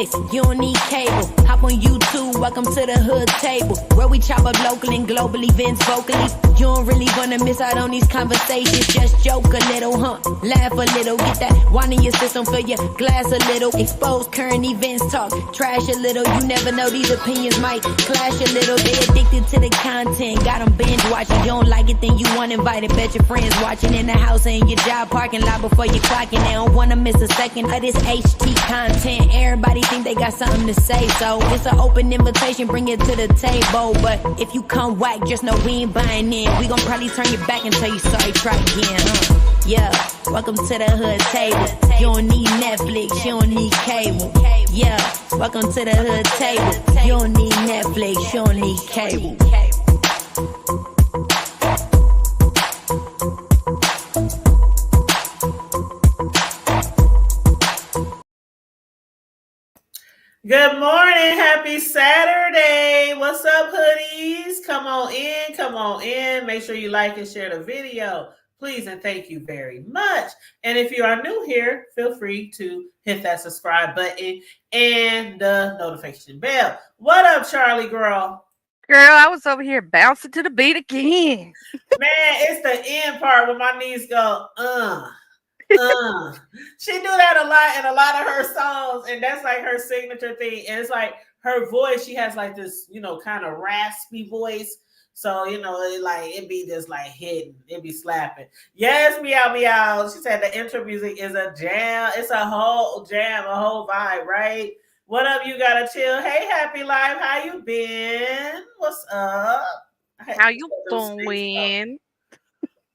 Netflix, you don't need cable. Hop on YouTube, welcome to the hood table, where we chop up local and global events vocally. You don't really wanna miss out on these conversations. Just joke a little, laugh a little, get that wine in your system, fill your glass a little. Expose current events, talk trash a little. You never know, these opinions might clash a little. They addicted to the content, got them binge watching. You don't like it, then you want invited. Bet your friends watching in the house or in your job parking lot before you clocking. They don't wanna miss a second of this HT content. Everybody think they got something to say, so it's an open invitation, bring it to the table. But if you come whack, just know we ain't buying in. We gon' probably turn your back and tell you sorry, try again, Yeah, welcome to the hood table. You don't need Netflix, you don't need cable. Yeah, welcome to the hood table. You don't need Netflix, you don't need cable. Good morning. Happy Saturday. What's up, hoodies? Come on in. Come on in. Make sure you like and share the video. Please and thank you very much. And if you are new here, feel free to hit that subscribe button and the notification bell. What up, Charlie girl? Girl, I was over here bouncing to the beat again. Man, it's the end part where my knees go, She do that a lot in a lot of her songs, and that's like her signature thing. And it's like her voice, she has like this, kind of raspy voice. So, it be just like hidden. It be slapping. Yes, meow, meow. She said the intro music is a jam. It's a whole jam, a whole vibe, right? What up, you gotta chill? Hey, Happy Life, how you been? What's up? How you doing?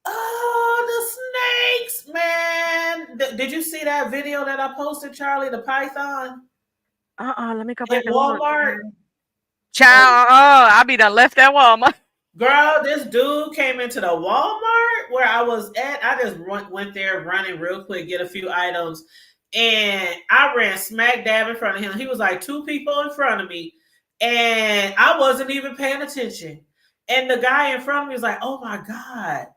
Oh, the snakes, man. Did you see that video that I posted, Charlie, the python? Let me go back at Walmart. Child, I be done left that Walmart. Girl, this dude came into the Walmart where I was at. I just went there running real quick, get a few items, and I ran smack dab in front of him. He was like 2 people in front of me, and I wasn't even paying attention. And the guy in front of me was like, "Oh my God.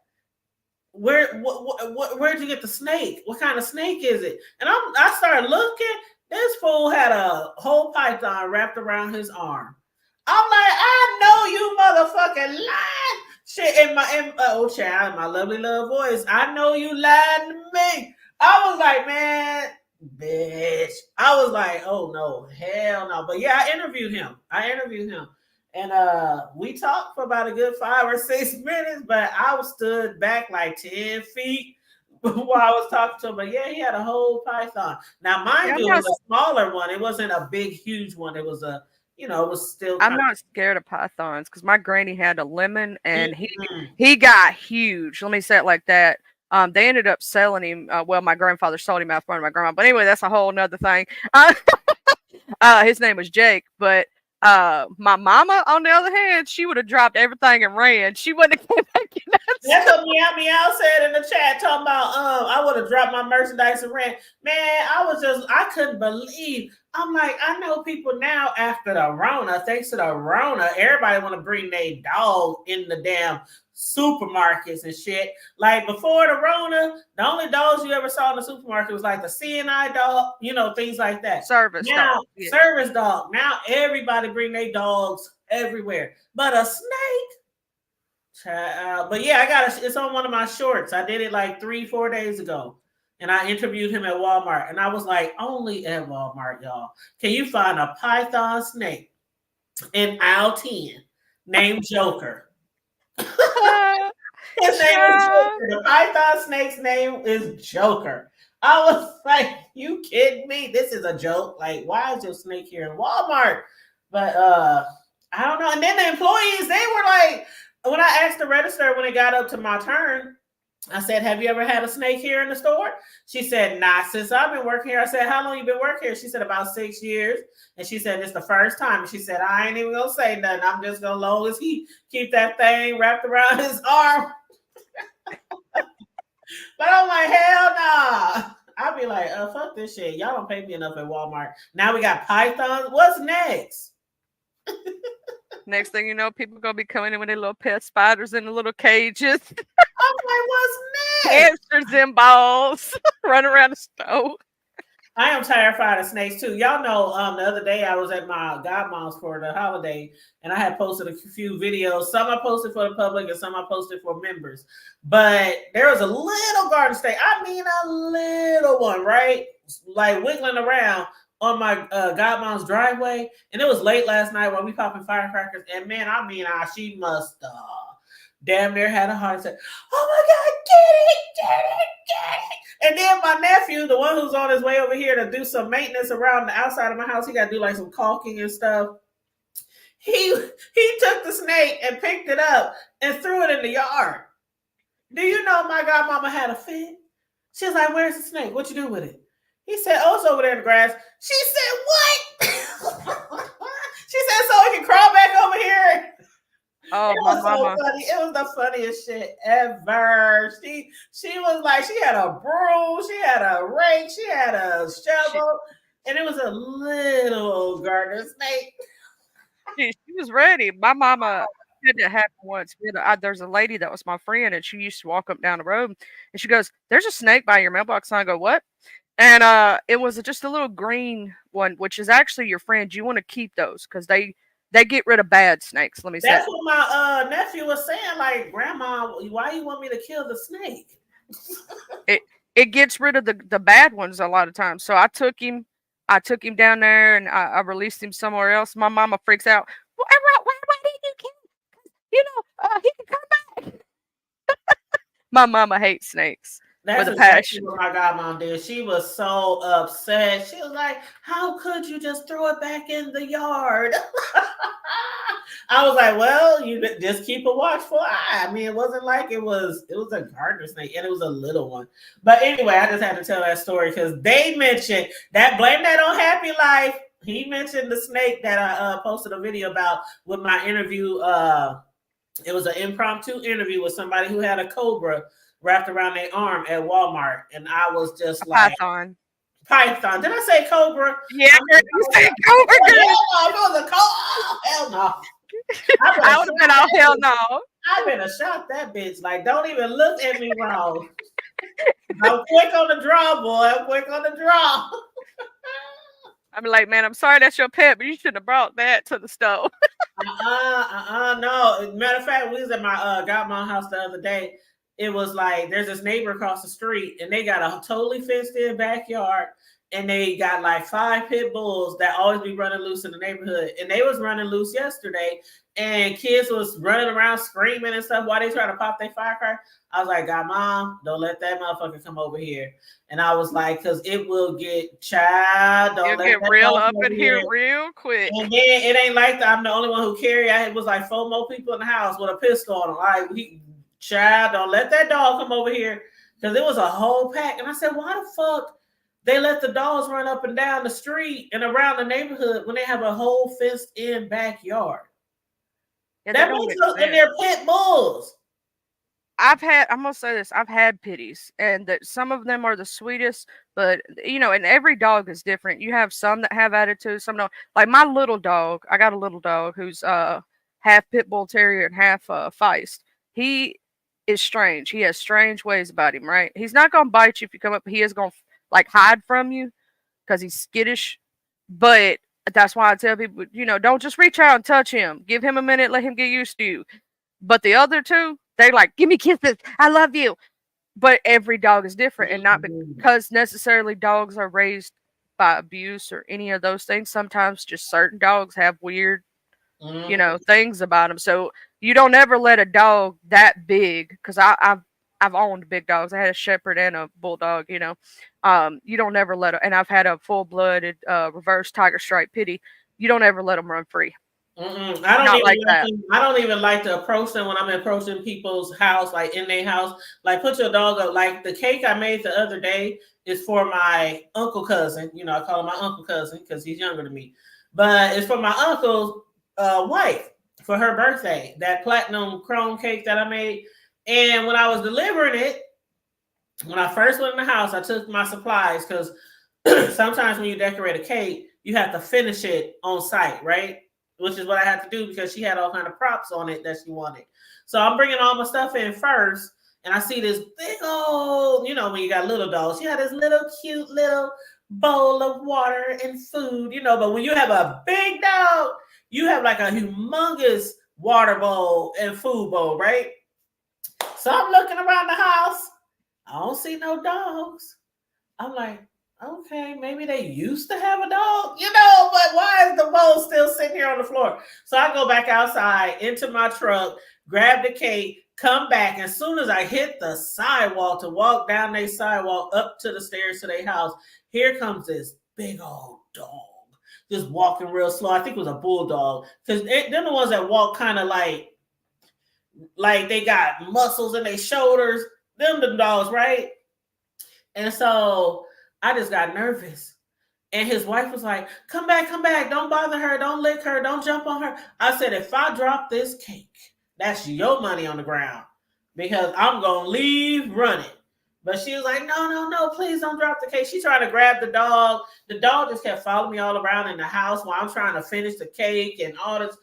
Where'd you get the snake? What kind of snake is it?" And I started looking. This fool had a whole python wrapped around his arm. I'm like, I know you motherfucking lied. Shit in my lovely little voice. I know you lied to me. I was like, man, bitch. I was like, oh no, hell no. But yeah, I interviewed him. And we talked for about a good 5 or 6 minutes, but I was stood back like 10 feet while I was talking to him. But yeah, he had a whole python. Now, mind you, it was a smaller one. It wasn't a big, huge one. It was it was still. I'm not scared of pythons because my granny had a lemon and he got huge. Let me say it like that. They ended up selling him. My grandfather sold him out front of my grandma. But anyway, that's a whole nother thing. His name was Jake, but my mama, on the other hand, she would have dropped everything and ran. She wouldn't have came back in that. That's what Meow Meow said in the chat, talking about I would have dropped my merchandise and ran. Man, I couldn't believe. I'm like, I know people now after the Rona, thanks to the Rona, everybody want to bring their dog in the damn supermarkets and shit. Like before the Rona, the only dogs you ever saw in the supermarket was like the CNI dog, things like that. Service dog. Yeah. Service dog. Now everybody bring their dogs everywhere. But a snake? But yeah, it's on one of my shorts. I did it like 3-4 days ago. And I interviewed him at Walmart. And I was like, only at Walmart, y'all, can you find a python snake in aisle 10 named Joker? His name is Joker. The python snake's name is Joker. I was like, you kidding me? This is a joke. Like, why is your snake here in Walmart? But I don't know. And then the employees, they were like, when I asked the register when it got up to my turn, I said, have you ever had a snake here in the store? She said, nah, since I've been working here. I said, how long you been working here? She said, about 6 years. And she said, it's the first time. And she said, I ain't even going to say nothing. I'm just going to, long as he keep that thing wrapped around his arm. But I'm like, hell nah. I'll be like, fuck this shit. Y'all don't pay me enough at Walmart. Now we got pythons. What's next? Next thing you know, people are going to be coming in with their little pet spiders in the little cages. I'm like, what's next? Hamsters and balls running around the stove. I am terrified of snakes too. Y'all know, the other day I was at my godmom's for the holiday, and I had posted a few videos. Some I posted for the public, and some I posted for members. But there was a little garden snake. I mean, a little one, right? Like wiggling around on my godmom's driveway, and it was late last night while we popping firecrackers. And man, I mean, she must damn near had a heart attack. Oh my God, get it. And then my nephew, the one who's on his way over here to do some maintenance around the outside of my house, he got to do like some caulking and stuff. He took the snake and picked it up and threw it in the yard. Do you know my godmama had a fit? She was like, "Where's the snake? What you do with it?" He said, "Oh, it's over there in the grass." She said, "What?" She said, "So it can crawl back over here." Oh, It my was mama. so funny. It was the funniest shit ever. She was like, she had a broom, she had a rake, she had a shovel, and it was a little garden snake. She was ready. My mama had that happen once. There's a lady that was my friend, and she used to walk up down the road, and she goes, "There's a snake by your mailbox." And I go, "What?" And it was just a little green one, which is actually your friend. You want to keep those because they get rid of bad snakes. Let me say. That's what my nephew was saying. Like, "Grandma, why you want me to kill the snake?" It gets rid of the bad ones a lot of times. So I took him down there and I released him somewhere else. My mama freaks out. Why did you kill him? You know, he can come back. My mama hates snakes That's with a exactly passion. what my godmom did. She was so upset. She was like, "How could you just throw it back in the yard?" I was like, "Well, you just keep a watchful eye." I mean, it wasn't like it was a gardener snake, and it was a little one. But anyway, I just had to tell that story because they mentioned that. Blame that on Happy Life. He mentioned the snake that I posted a video about with my interview. It was an impromptu interview with somebody who had a cobra wrapped around their arm at Walmart, and I was just A like, python. "Python? Did I say cobra?" Yeah, girl, you said cobra, Oh, girl. hell no! If it was a cobra, oh, hell no! I would have been all hell no. I better shot that bitch. Like, don't even look at me wrong. I'm quick on the draw, boy. I'm quick on the draw. I'm like, man, I'm sorry that's your pet, but you shouldn't have brought that to the stove. No. Matter of fact, we was at my godmom house the other day. It was like there's this neighbor across the street, and they got a totally fenced-in backyard, and they got like 5 pit bulls that always be running loose in the neighborhood. And they was running loose yesterday, and kids was running around screaming and stuff while they trying to pop their firecracker. I was like, "Godmom, don't let that motherfucker come over here." And I was like, "Cause it will get child. Don't You'll let get that real dog up come over in here here." real quick. And then it ain't like I'm the only one who carry. It was like 4 more people in the house with a pistol on them. Like, child, don't let that dog come over here. Because it was a whole pack. And I said, why the fuck they let the dogs run up and down the street and around the neighborhood when they have a whole fenced in backyard? Yeah, That makes us, and they're pit bulls. I'm gonna say this, I've had pitties, and that some of them are the sweetest, but and every dog is different. You have some that have attitude, some don't. Like my little dog, I got a little dog who's half pit bull terrier and half feist. He is strange. He has strange ways about him, right? He's not gonna bite you if you come up, he is gonna like hide from you because he's skittish. But that's why I tell people, don't just reach out and touch him. Give him a minute, let him get used to you. But the other two, they like, give me kisses. I love you. But every dog is different, and not because necessarily dogs are raised by abuse or any of those things. Sometimes just certain dogs have weird, things about them. So you don't ever let a dog that big, because I've owned big dogs. I had a shepherd and a bulldog. You don't ever let and I've had a full blooded reverse tiger stripe pitty. You don't ever let them run free. I don't even like to approach them when I'm approaching people's house, like in their house. Like, put your dog up. Like the cake I made the other day is for my uncle cousin. I call him my uncle cousin because he's younger than me. But it's for my uncle's wife for her birthday. That platinum chrome cake that I made. And when I was delivering it, when I first went in the house, I took my supplies because sometimes when you decorate a cake, you have to finish it on site, right? Which is what I had to do because she had all kind of props on it that she wanted. So I'm bringing all my stuff in first, and I see this big old, when you got little dogs, she had this little cute little bowl of water and food, you know. But when you have a big dog, you have like a humongous water bowl and food bowl, right? So I'm looking around the house. I don't see no dogs. I'm like, okay, maybe they used to have a dog, you know, but why is the bowl still sitting here on the floor? So I go back outside into my truck, grab the cake, come back. As soon as I hit the sidewalk to walk down their sidewalk up to the stairs to their house, here comes this big old dog. Just walking real slow. I think it was a bulldog. Because they're the ones that walk kind of like they got muscles in their shoulders. Them the dogs, right? And so I just got nervous. And his wife was like, come back, come back. Don't bother her. Don't lick her. Don't jump on her. I said, if I drop this cake, that's your money on the ground because I'm going to leave running. But she was like, no, no, no, please don't drop the cake. She tried to grab the dog. The dog just kept following me all around in the house while I'm trying to finish the cake and all this.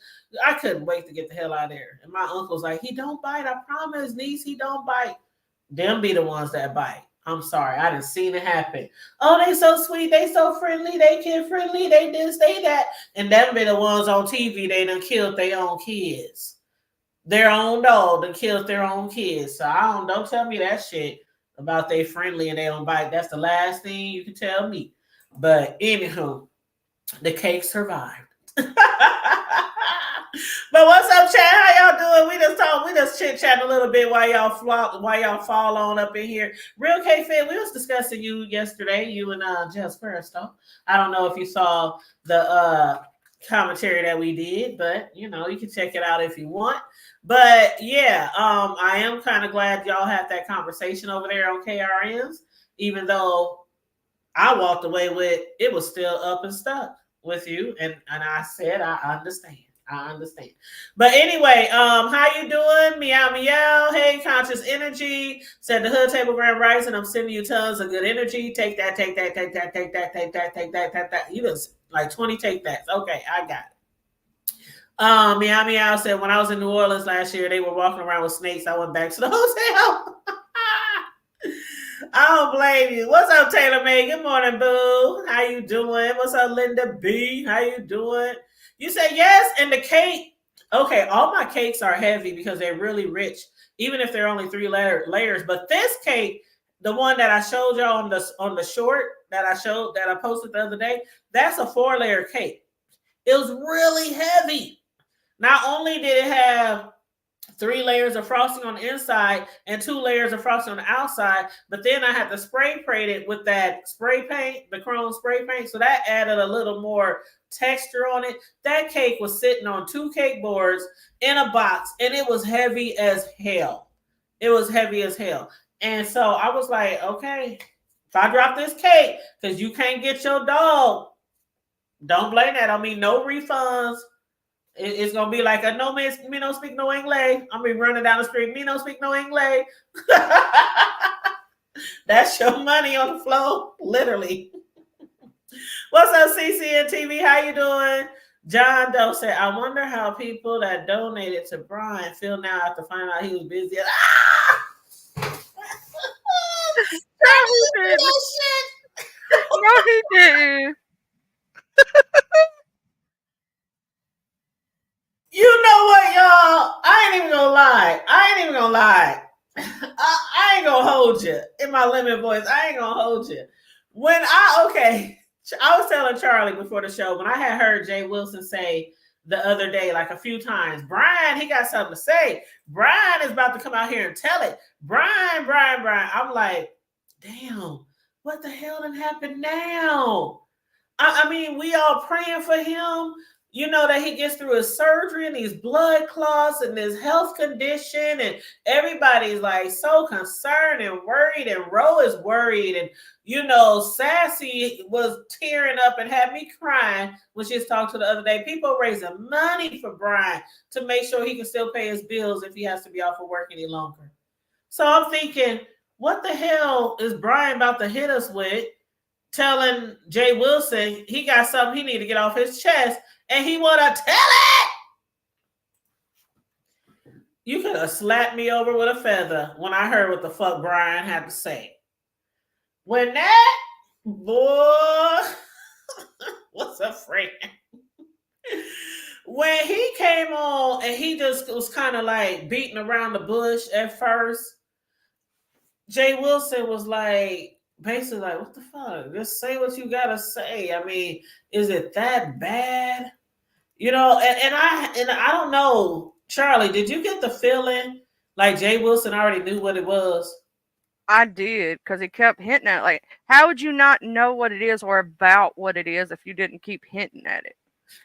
I couldn't wait to get the hell out of there. And my uncle's like, he don't bite. I promise, niece, he don't bite. Them be the ones that bite. I'm sorry, I didn't see it happen. Oh, they so sweet, they so friendly, they kid friendly, they this, they that. And them be the ones on TV, they done killed their own kids. Their own dog done killed their own kids. So don't tell me that shit about they friendly and they don't bite. That's the last thing you can tell me. But anywho, the cake survived. But what's up, chat? How y'all doing? We just chit chat a little bit while y'all fall on up in here. Real K-Fit, we was discussing you yesterday, you and Jess Firestone. I don't know if you saw the commentary that we did, but you know, you can check it out if you want. But yeah, I am kind of glad y'all had that conversation over there on KRNs, even though I walked away with it was still up and stuck with you, and I said I understand. I understand. But anyway, how you doing? Meow meow. Hey, conscious energy. Said the hood table grand rice, and I'm sending you tons of good energy. Take that, take that, take that, take that, take that, take that, take that. You just like 20 take that. Okay, I got it. Meow meow said when I was in New Orleans last year, they were walking around with snakes. I went back to the hotel. I don't blame you. What's up, Taylor May? Good morning, boo. How you doing? What's up, Linda B? How you doing? You say yes, and the cake. Okay, all my cakes are heavy because they're really rich, even if they're only 3 layers. But this cake, the one that I showed y'all on the short that I posted the other day, that's a 4-layer cake. It was really heavy. Not only did it have 3 layers of frosting on the inside and 2 layers of frosting on the outside, but then I had to spray paint it with that spray paint, the chrome spray paint, so that added a little more texture on it. That cake was sitting on 2 cake boards in a box, and it was heavy as hell. It was heavy as hell. And so I was like, okay, if I drop this cake, because you can't get your dog, don't blame that on me. No refunds. It's gonna be like a no man, me no speak no English. I'm gonna be running down the street. Me no speak no English. That's your money on the floor, literally. What's up, CC and TV? How you doing? John Doe said, I wonder how people that donated to Brian feel now after finding out he was busy. No, he didn't. You know what, y'all? I ain't even gonna lie. I ain't gonna hold you in my limit voice. I ain't gonna hold you. I was telling Charlie before the show, when I had heard Jay Wilson say the other day, like a few times, Brian, he got something to say. Brian is about to come out here and tell it. Brian. I'm like, damn, what the hell done happened now? I mean, we all praying for him. You know, that he gets through his surgery and these blood clots and his health condition, and everybody's like so concerned and worried, and Ro is worried, and you know, Sassy was tearing up and had me crying when she was talking to the other day. People raising money for Brian to make sure he can still pay his bills if he has to be off of work any longer. So I'm thinking, what the hell is Brian about to hit us with, telling Jay Wilson he got something he need to get off his chest, and he want to tell it? You could have slapped me over with a feather when I heard what the fuck Brian had to say. When that Boy, what's up, friend? When he came on and he just was kind of like beating around the bush at first, Jay Wilson was like, basically like, what the fuck? Just say what you gotta say. I mean, is it that bad? You know, and I don't know, Charlie, did you get the feeling like Jay Wilson already knew what it was? I did because he kept hinting at it. Like, how would you not know what it is or about what it is if you didn't keep hinting at it?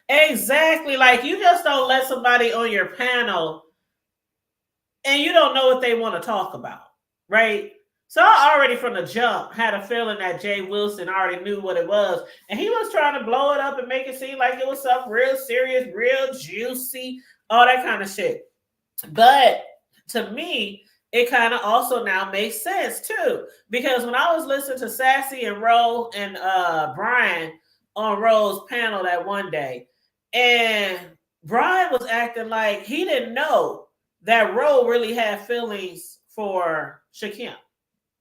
Exactly. Like you just don't let somebody on your panel and you don't know what they want to talk about, right? So I already from the jump had a feeling that Jay Wilson already knew what it was. And he was trying to blow it up and make it seem like it was something real serious, real juicy, all that kind of shit. But to me, it kind of also now makes sense too. Because when I was listening to Sassy and Ro and Brian on Ro's panel that one day, and Brian was acting like he didn't know that Ro really had feelings for Shakim.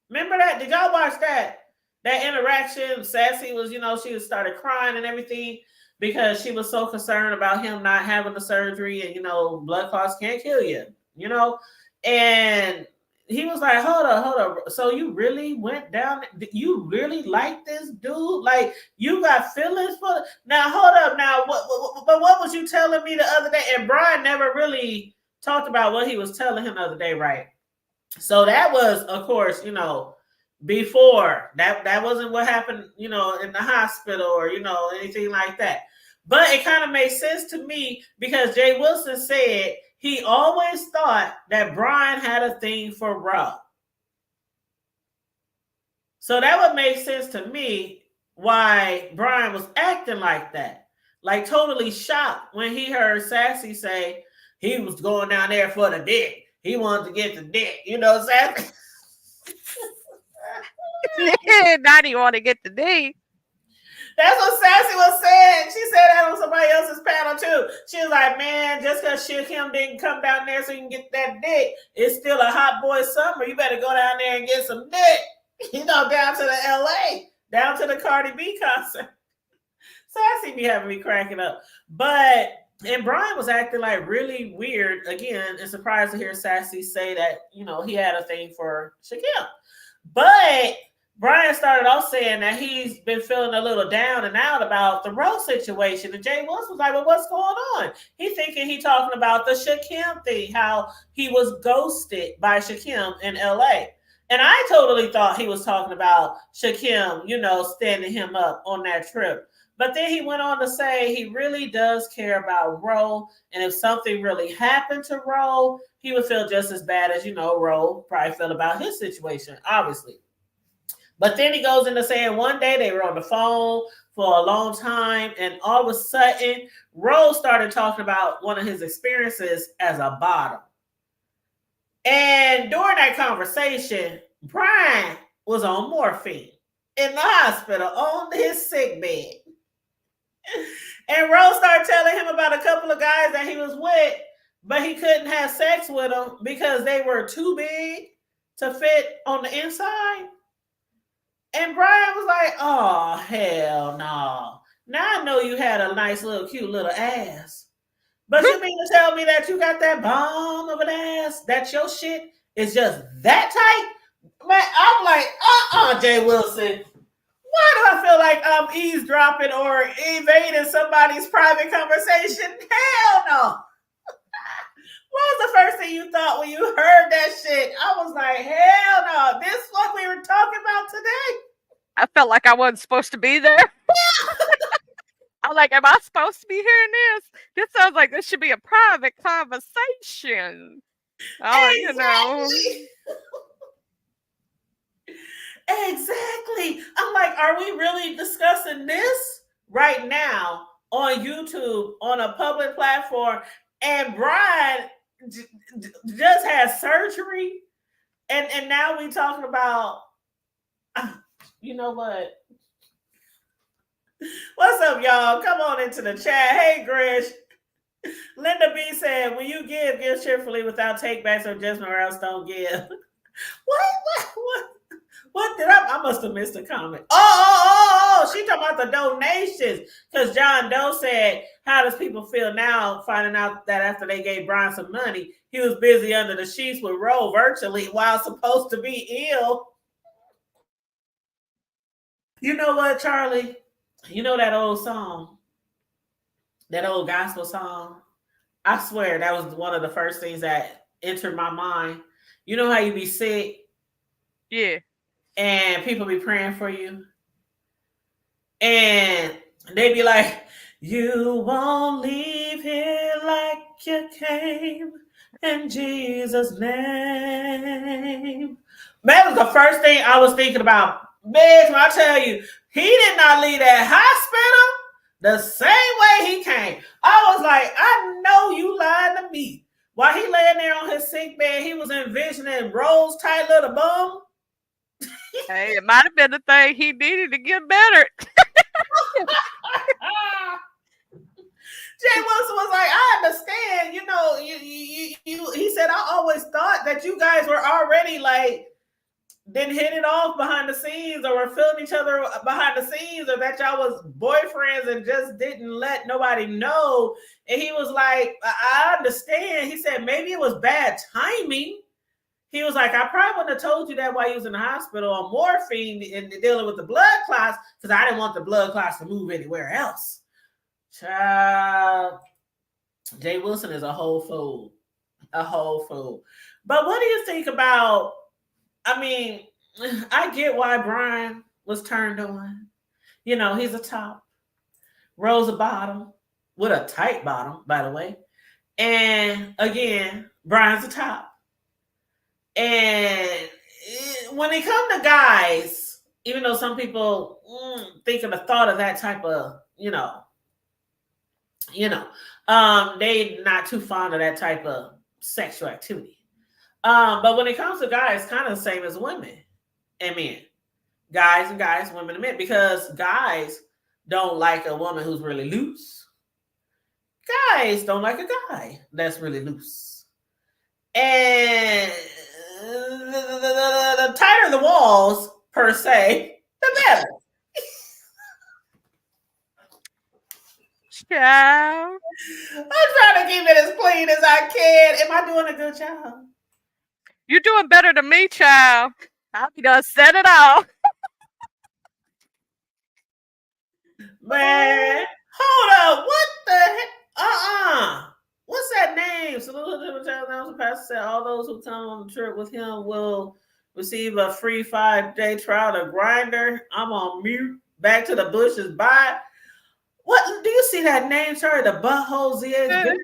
Remember that? Did y'all watch that? That interaction? Sassy was, she started crying and everything because she was so concerned about him not having the surgery and, blood clots can't kill you. And he was like, hold up. So you really went down? You really like this dude? Like you got feelings for? Now hold up. Now what was you telling me the other day? And Brian never really talked about what he was telling him the other day, right? So that was, of course, before that wasn't what happened, in the hospital or anything like that. But it kind of makes sense to me because Jay Wilson said he always thought that Brian had a thing for Ro. So that would make sense to me why Brian was acting like that. Like totally shocked when he heard Sassy say he was going down there for the dick. He wanted to get the dick. Sassy? Now do you want to get the D? That's what Sassy was saying. She said that on somebody else's panel too. She was like, man, just because Shakim didn't come down there so you can get that dick, it's still a hot boy summer. You better go down there and get some dick. Down to the LA, down to the Cardi B concert. Sassy be having me cracking up. And Brian was acting like really weird again and surprised to hear Sassy say that, he had a thing for Shakim. But Brian started off saying that he's been feeling a little down and out about the Ro situation. And Jay Wilson was like, well, what's going on? He thinking he talking about the Shakim thing, how he was ghosted by Shakim in LA. And I totally thought he was talking about Shakim, standing him up on that trip. But then he went on to say he really does care about Ro. And if something really happened to Ro, he would feel just as bad as, Ro probably felt about his situation, obviously. But then he goes into saying one day they were on the phone for a long time. And all of a sudden, Ro started talking about one of his experiences as a bottom. And during that conversation, Brian was on morphine in the hospital on his sick bed. And Rose started telling him about a couple of guys that he was with, but he couldn't have sex with them because they were too big to fit on the inside. And Brian was like, oh, hell no. Now I know you had a nice little cute little ass. But you mean to tell me that you got that bomb of an ass? That your shit is just that tight? Man, I'm like, Jay Wilson. Why do I feel like I'm eavesdropping or invading somebody's private conversation? Hell no. What was the first thing you thought when you heard that shit? I was like, hell no. This is what we were talking about today. I felt like I wasn't supposed to be there. I'm like, am I supposed to be hearing this? This sounds like this should be a private conversation. Oh, exactly. Exactly. I'm like, are we really discussing this right now on YouTube on a public platform? And Brian just had surgery, and now we talking about. You know what? What's up, y'all? Come on into the chat. Hey, Grish. Linda B said, when you give cheerfully without takebacks or judgment, or else don't give. What did I must have missed a comment. Oh, she talking about the donations. Because John Doe said, how does people feel now finding out that after they gave Brian some money, he was busy under the sheets with Roe virtually while supposed to be ill? You know what, Charlie? You know that old song, that old gospel song? I swear that was one of the first things that entered my mind. You know how you be sick Yeah. and people be praying for you? And they be like, you won't leave here like you came in Jesus' name. That was the first thing I was thinking about. Bitch, when I tell you, he did not leave that hospital the same way he came. I was like, I know you lying to me. While he laying there on his sick bed, he was envisioning Rose tight little bum. Hey, it might have been the thing he needed to get better. Jay Wilson was like, I understand, you know, he said, I always thought that you guys were already like, didn't hit it off behind the scenes or were feeling each other behind the scenes or that y'all was boyfriends and just didn't let nobody know. And he was like, I understand. He said, maybe it was bad timing. He was like, I probably wouldn't have told you that while you was in the hospital on morphine and dealing with the blood clots because I didn't want the blood clots to move anywhere else. Child, Jay Wilson is a whole fool. A whole fool. But what do you think about, I mean, I get why Brian was turned on. You know, he's a top. Rose a bottom with a tight bottom, by the way. And again, Brian's a top. And when it comes to guys, even though some people think of the thought of that type of, they not too fond of that type of sexual activity. But when it comes to guys, kind of the same as women and men. Guys and guys, women and men. Because guys don't like a woman who's really loose. Guys don't like a guy that's really loose. And the tighter the walls, per se, the better. Child. I'm trying to keep it as clean as I can. Am I doing a good job? You're doing better than me, child. I'll be done set it off. Man, hold up. What the heck? What's that name? So the pastor said all those who come on the trip with him will receive a free 5-day trial to Grinder. I'm on mute. Back to the bushes. Bye. What do you see that name? Sorry, the butthole ZH.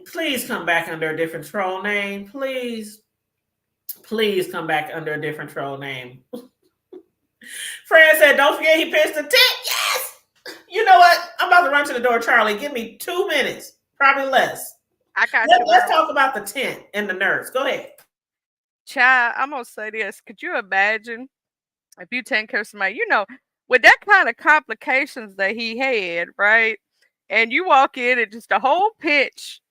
Please come back under a different troll name. Please come back under a different troll name. Fran said, don't forget he pitched the tent. Yes! You know what? I'm about to run to the door, Charlie. Give me 2 minutes. Probably less. Let's talk about the tent and the nurse. Go ahead. Child, I'm going to say this. Could you imagine if you take care of somebody, with that kind of complications that he had, right? And you walk in and just a whole tent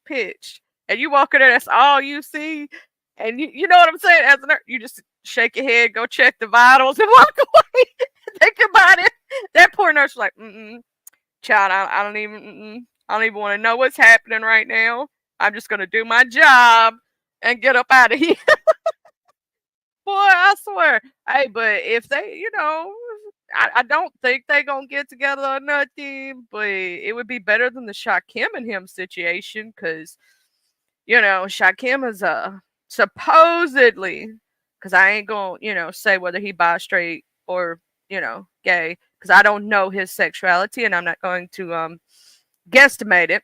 pitch, and you walk in there, that's all you see. And you know what I'm saying? As a nurse, you just shake your head, go check the vitals, and walk away. Think about it. That poor nurse was like, child, I don't even want to know what's happening right now. I'm just gonna do my job and get up out of here. Boy, I swear. Hey, but if they, I don't think they gonna get together or nothing, but it would be better than the Shakim and him situation, because Shakim is supposedly, because I ain't gonna say whether he bi, straight, or gay, because I don't know his sexuality and I'm not going to guesstimate it.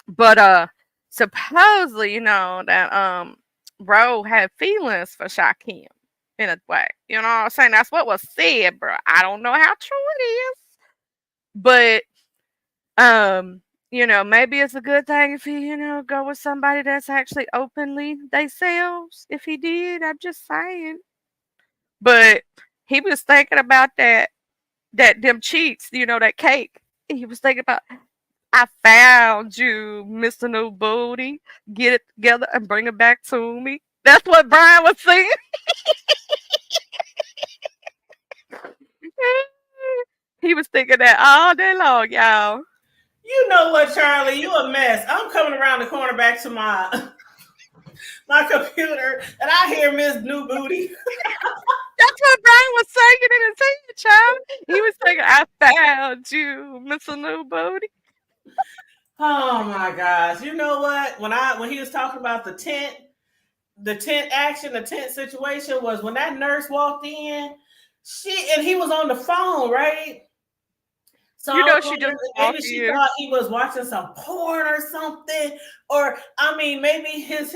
But supposedly, that Ro had feelings for Shakim in a way. You know what I'm saying? That's what was said, bro. I don't know how true it is. But maybe it's a good thing if he, go with somebody that's actually openly themselves. If he did, I'm just saying. But he was thinking about that them cheeks, that cake. He was thinking about, I found you, Mr. New Booty. Get it together and bring it back to me. That's what Brian was saying. He was thinking that all day long, y'all. You know what, Charlie? You a mess. I'm coming around the corner back to my my computer, and I hear Miss New Booty. That's what Brian was saying in his head, child. He was saying, I found you, Mr. New Booty. Oh my gosh! You know what? When he was talking about the tent action, the tent situation was when that nurse walked in. He was on the phone, right? So You I was know she just wondering, maybe walked she in. thought he was watching some porn or something, or I mean, maybe his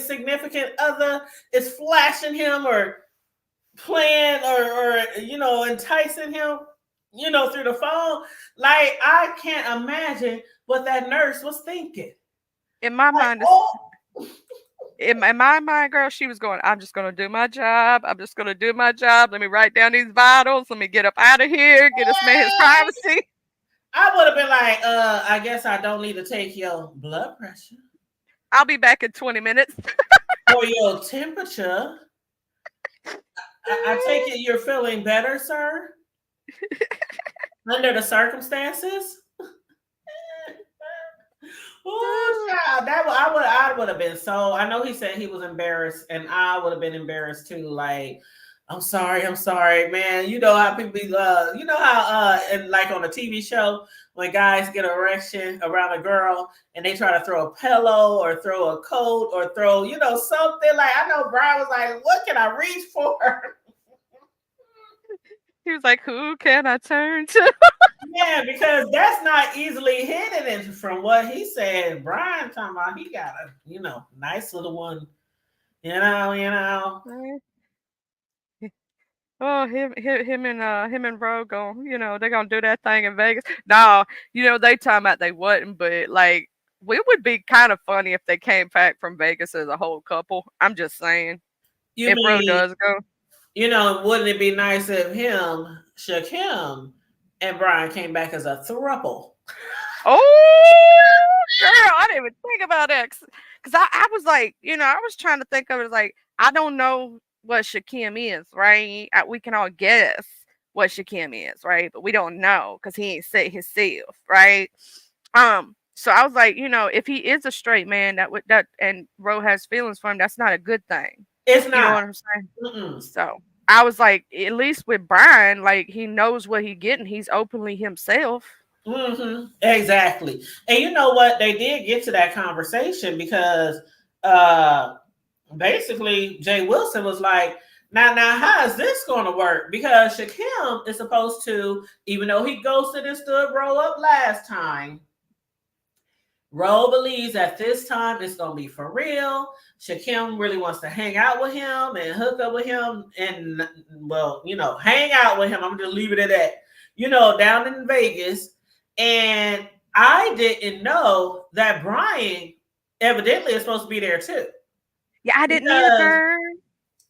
significant other is flashing him or playing or enticing him, through the phone. Like I can't imagine what that nurse was thinking. In my Like, mind, oh, in my mind, girl, she was going, I'm just going to do my job. I'm just going to do my job. Let me write down these vitals. Let me get up out of here. Get this man his privacy. I would have been like, I guess I don't need to take your blood pressure I'll be back in 20 minutes. or your temperature. I take it you're feeling better, sir, under the circumstances. Oh, child, I would have been so. I know he said he was embarrassed, and I would have been embarrassed too. Like, I'm sorry, man. You know how people be, you know how, and like on a TV show when guys get an erection around a girl and they try to throw a pillow or throw a coat or throw, something. Like I know Brian was like, what can I reach for? He was like, who can I turn to? Yeah, because that's not easily hidden. And from what he said, Brian talking about he got a, nice little one, Oh, him and Ro going, they're gonna do that thing in Vegas. No, they talking about they wouldn't, but like it would be kind of funny if they came back from Vegas as a whole couple. I'm just saying, You if Ro mean, does go. wouldn't it be nice if Shakim, and Brian came back as a throuple? Oh, girl, I didn't even think about that because I was like, I was trying to think of it as like I don't know what Shakim is, right? We can all guess what Shakim is, right? But we don't know because he ain't said himself, right? So I was like, if he is a straight man that and Ro has feelings for him, that's not a good thing. It's You know not. what I'm saying? Mm-mm. So I was like, at least with Brian, like he knows what he getting. He's openly himself. Exactly. And you know what? They did get to that conversation because uh basically Jay Wilson was like, now how is this going to work? Because Shakim is supposed to, even though he ghosted and stood Ro up last time, Ro believes that this time it's going to be for real. Shakim really wants to hang out with him and hook up with him and, well, hang out with him. I'm going to leave it at that, down in Vegas. And I didn't know that Brian evidently is supposed to be there too. Yeah, I didn't either,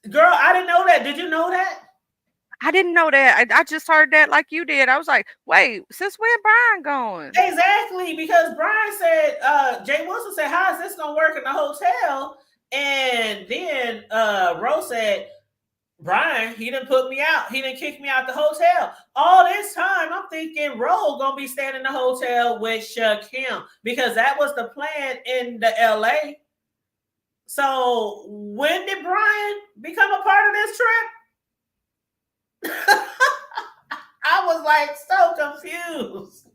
Because, girl, I didn't know that. Did you know that? I didn't know that. I just heard that like you did. I was like, wait, since when Brian going? Exactly, because Brian said, Jay Wilson said, how is this gonna work in the hotel? And then Rose said, Brian, he didn't put me out. He didn't kick me out the hotel. All this time, I'm thinking Rose gonna be staying in the hotel with Shakim because that was the plan in the LA. So when did Brian become a part of this trip? I was like so confused.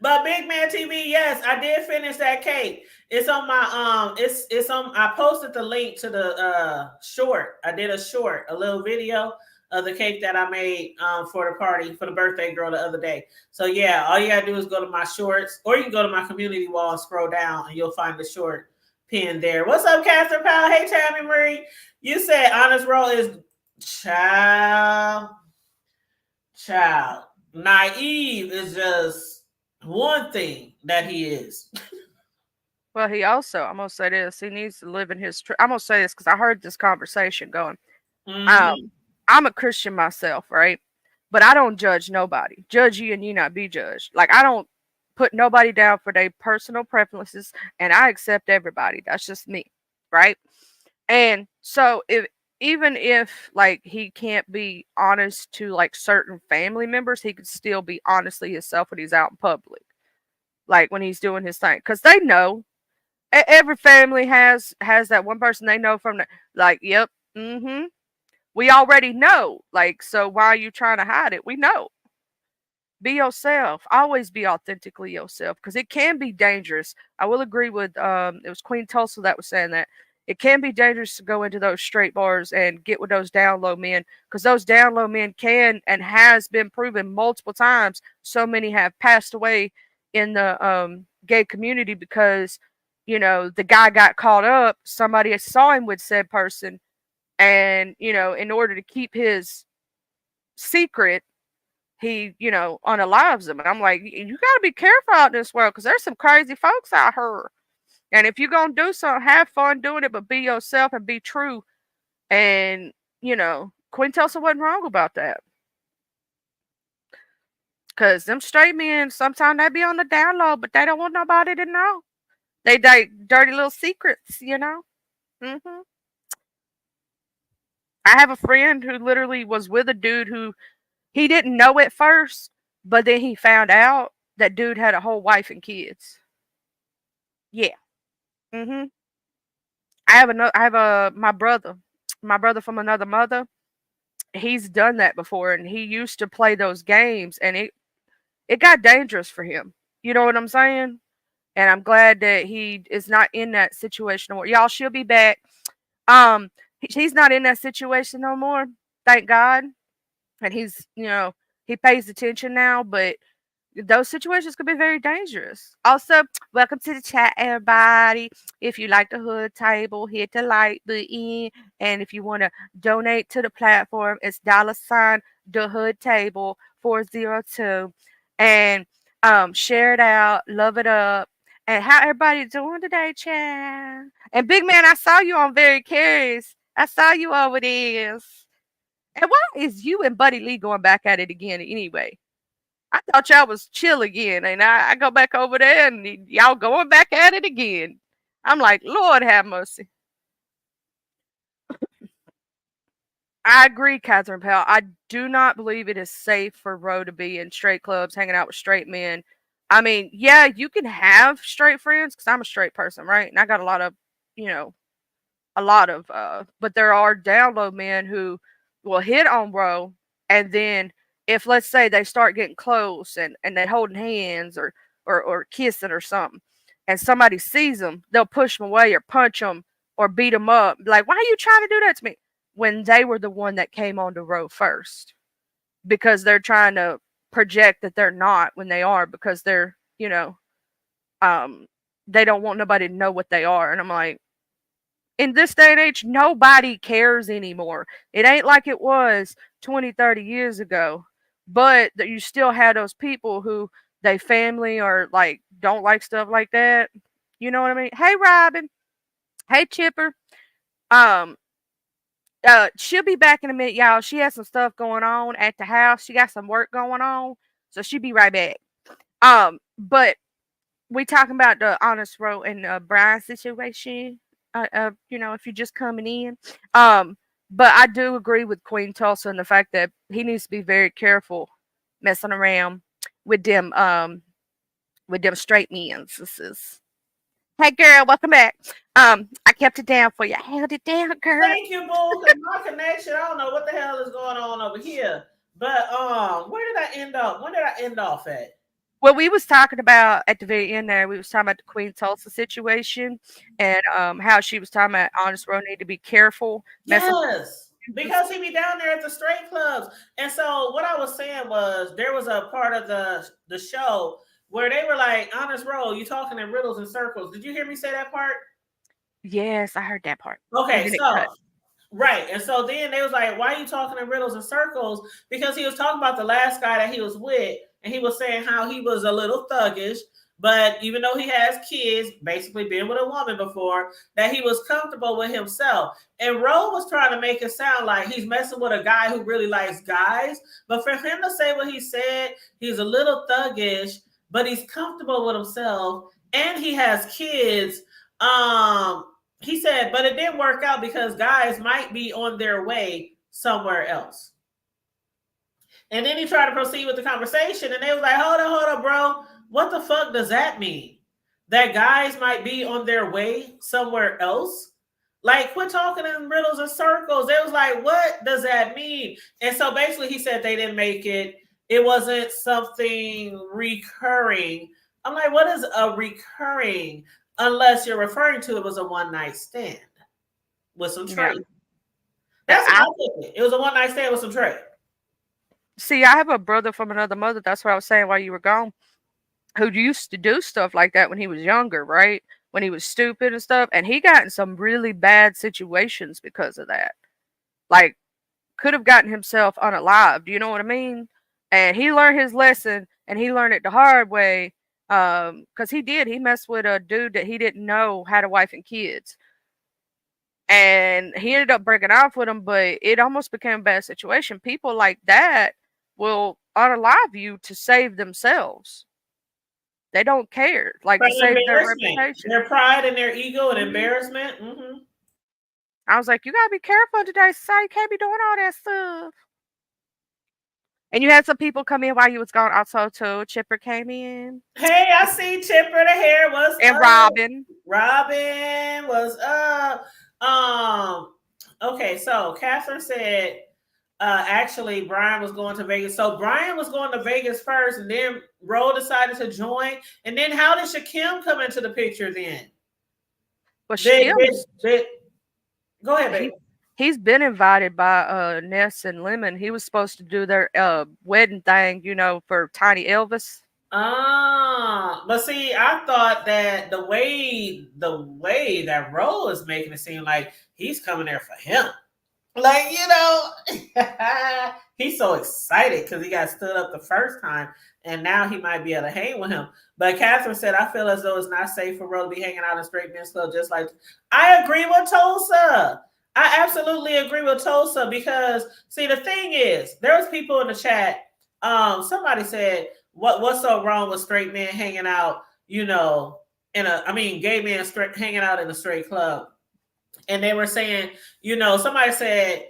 But Big Man TV, yes, I did finish that cake. It's on my it's on. I posted the link to the short. I did a little video of the cake that I made for the party for the birthday girl the other day. So yeah, all you gotta do is go to my shorts, or you can go to my community wall and scroll down, and you'll find the short pinned there. What's up, Catherine Powell? Hey, Tammy Marie. You said honest roll is child. Naive is just one thing that he is. Well, he also, I'm gonna say this. He needs to live in his. I'm gonna say this because I heard this conversation going. I'm a Christian myself, right? But I don't judge nobody. Judge you and you not be judged. Like I don't put nobody down for their personal preferences, and I accept everybody. That's just me, right? And so if even if like he can't be honest to like certain family members, he could still be honestly himself when he's out in public, like when he's doing his thing, because they know. Every family has that one person they know from the, like, yep, mm-hmm. We already know. Like, so why are you trying to hide it? We know. Be yourself. Always be authentically yourself because it can be dangerous. I will agree with it was Queen Tulsa that was saying that. It can be dangerous to go into those straight bars and get with those down low men because those down low men can and has been proven multiple times. So many have passed away in the gay community because the guy got caught up. Somebody saw him with said person, and in order to keep his secret, he, unalives them. And I'm like, you got to be careful out in this world because there's some crazy folks out here. And if you're going to do something, have fun doing it, but be yourself and be true. And, Queen Tulsa wasn't wrong about that. Because them straight men, sometimes they be on the down low, but they don't want nobody to know. They dirty little secrets. Hmm. I have a friend who literally was with a dude who he didn't know at first, but then he found out that dude had a whole wife and kids. Yeah. Mhm. I have my brother from another mother. He's done that before, and he used to play those games, and it got dangerous for him. You know what I'm saying? And I'm glad that he is not in that situation no more. Y'all, she'll be back. He's not in that situation no more. Thank God. And he pays attention now, but those situations could be very dangerous. Also, welcome to the chat, everybody. If you like the hood table, hit the like button. And if you want to donate to the platform, it's $ the hood table 402. And share it out, love it up. And how everybody doing today, chat? And big man, I saw you on Very Curious. I saw you over there. And why is you and Buddy Lee going back at it again anyway? I thought y'all was chill again, and I go back over there, and y'all going back at it again. I'm like, Lord have mercy. I agree, Catherine Powell. I do not believe it is safe for Ro to be in straight clubs, hanging out with straight men. I mean, yeah, you can have straight friends because I'm a straight person, right? And I got you know, but there are down low men who will hit on Ro, and then if let's say they start getting close and they holding hands or kissing or something, and somebody sees them, they'll push them away or punch them or beat them up. Like, why are you trying to do that to me? When they were the one that came on the Ro first, because they're trying to project that they're not when they are, because they're um they don't want nobody to know what they are. And I'm like, in this day and age, nobody cares anymore. It ain't like it was 20, 30 years ago. But that you still had those people who they family or like don't like stuff like that. You know what I mean? Hey Robin. Hey Chipper. Um she'll be back in a minute, y'all. She has some stuff going on at the house. She got some work going on. So she'll be right back. But we talking about the honest road and Brian situation. If you're just coming in. But I do agree with Queen Tulsa and the fact that he needs to be very careful messing around with them straight men. Hey girl, welcome back. I kept it down for you. I held it down, girl. Thank you, boo. Cause my connection, I don't know what the hell is going on over here. But where did I end up? When did I end off at? Well, we was talking about at the very end there. We was talking about the Queen Tulsa situation and how she was talking about honest road need to be careful. Yes, because he be down there at the straight clubs. And so what I was saying was there was a part of the show where they were like, honest road, you talking in riddles and circles. Did you hear me say that part? Yes, I heard that part. Okay, so right. And so then they was like, why are you talking in riddles and circles? Because he was talking about the last guy that he was with, and he was saying how he was a little thuggish, but even though he has kids, basically been with a woman before, that he was comfortable with himself. And Ro was trying to make it sound like he's messing with a guy who really likes guys. But for him to say what he said, he's a little thuggish, but he's comfortable with himself, and he has kids. he said, but it didn't work out because guys might be on their way somewhere else. And then he tried to proceed with the conversation, and they was like, hold on, bro. What the fuck does that mean? That guys might be on their way somewhere else? Like, quit talking in riddles and circles. They was like, what does that mean? And so basically he said they didn't make it. It wasn't something recurring. I'm like, what is a recurring? Unless you're referring to it was a one night stand with some trade. Yeah. That's how I took it. It was a one night stand with some trade. See, I have a brother from another mother. That's what I was saying while you were gone, who used to do stuff like that when he was younger, right? When he was stupid and stuff. And he got in some really bad situations because of that. Like, could have gotten himself unalived. You know what I mean? And he learned his lesson, and he learned it the hard way. Because he did. He messed with a dude that he didn't know had a wife and kids. And he ended up breaking off with him, but it almost became a bad situation. People like that will unalive you to save themselves. They don't care. Like, to save their reputation. Their pride and their ego and embarrassment. Mm-hmm. I was like, you got to be careful in today's society. You can't be doing all that stuff. And you had some people come in while you was gone also too. Chipper came in. Hey, I see Chipper. The hair was and up. Robin. Robin was up. Okay, so Catherine said actually Brian was going to Vegas. So Brian was going to Vegas first, and then Ro decided to join. And then how did Shakim come into the picture then? Well, Shakim, go ahead, baby. He's been invited by Ness and Lemon. He was supposed to do their wedding thing, you know, for Tiny Elvis. But see, I thought that the way that Ro is making it seem like he's coming there for him. Like, you know, he's so excited because he got stood up the first time, and now he might be able to hang with him. But Catherine said, I feel as though it's not safe for Ro to be hanging out in straight men's club just like. I agree with Tulsa. I absolutely agree with Tulsa because, see, the thing is, there was people in the chat. Somebody said, what's so wrong with straight men hanging out, you know, gay men hanging out in a straight club. And they were saying, you know, somebody said,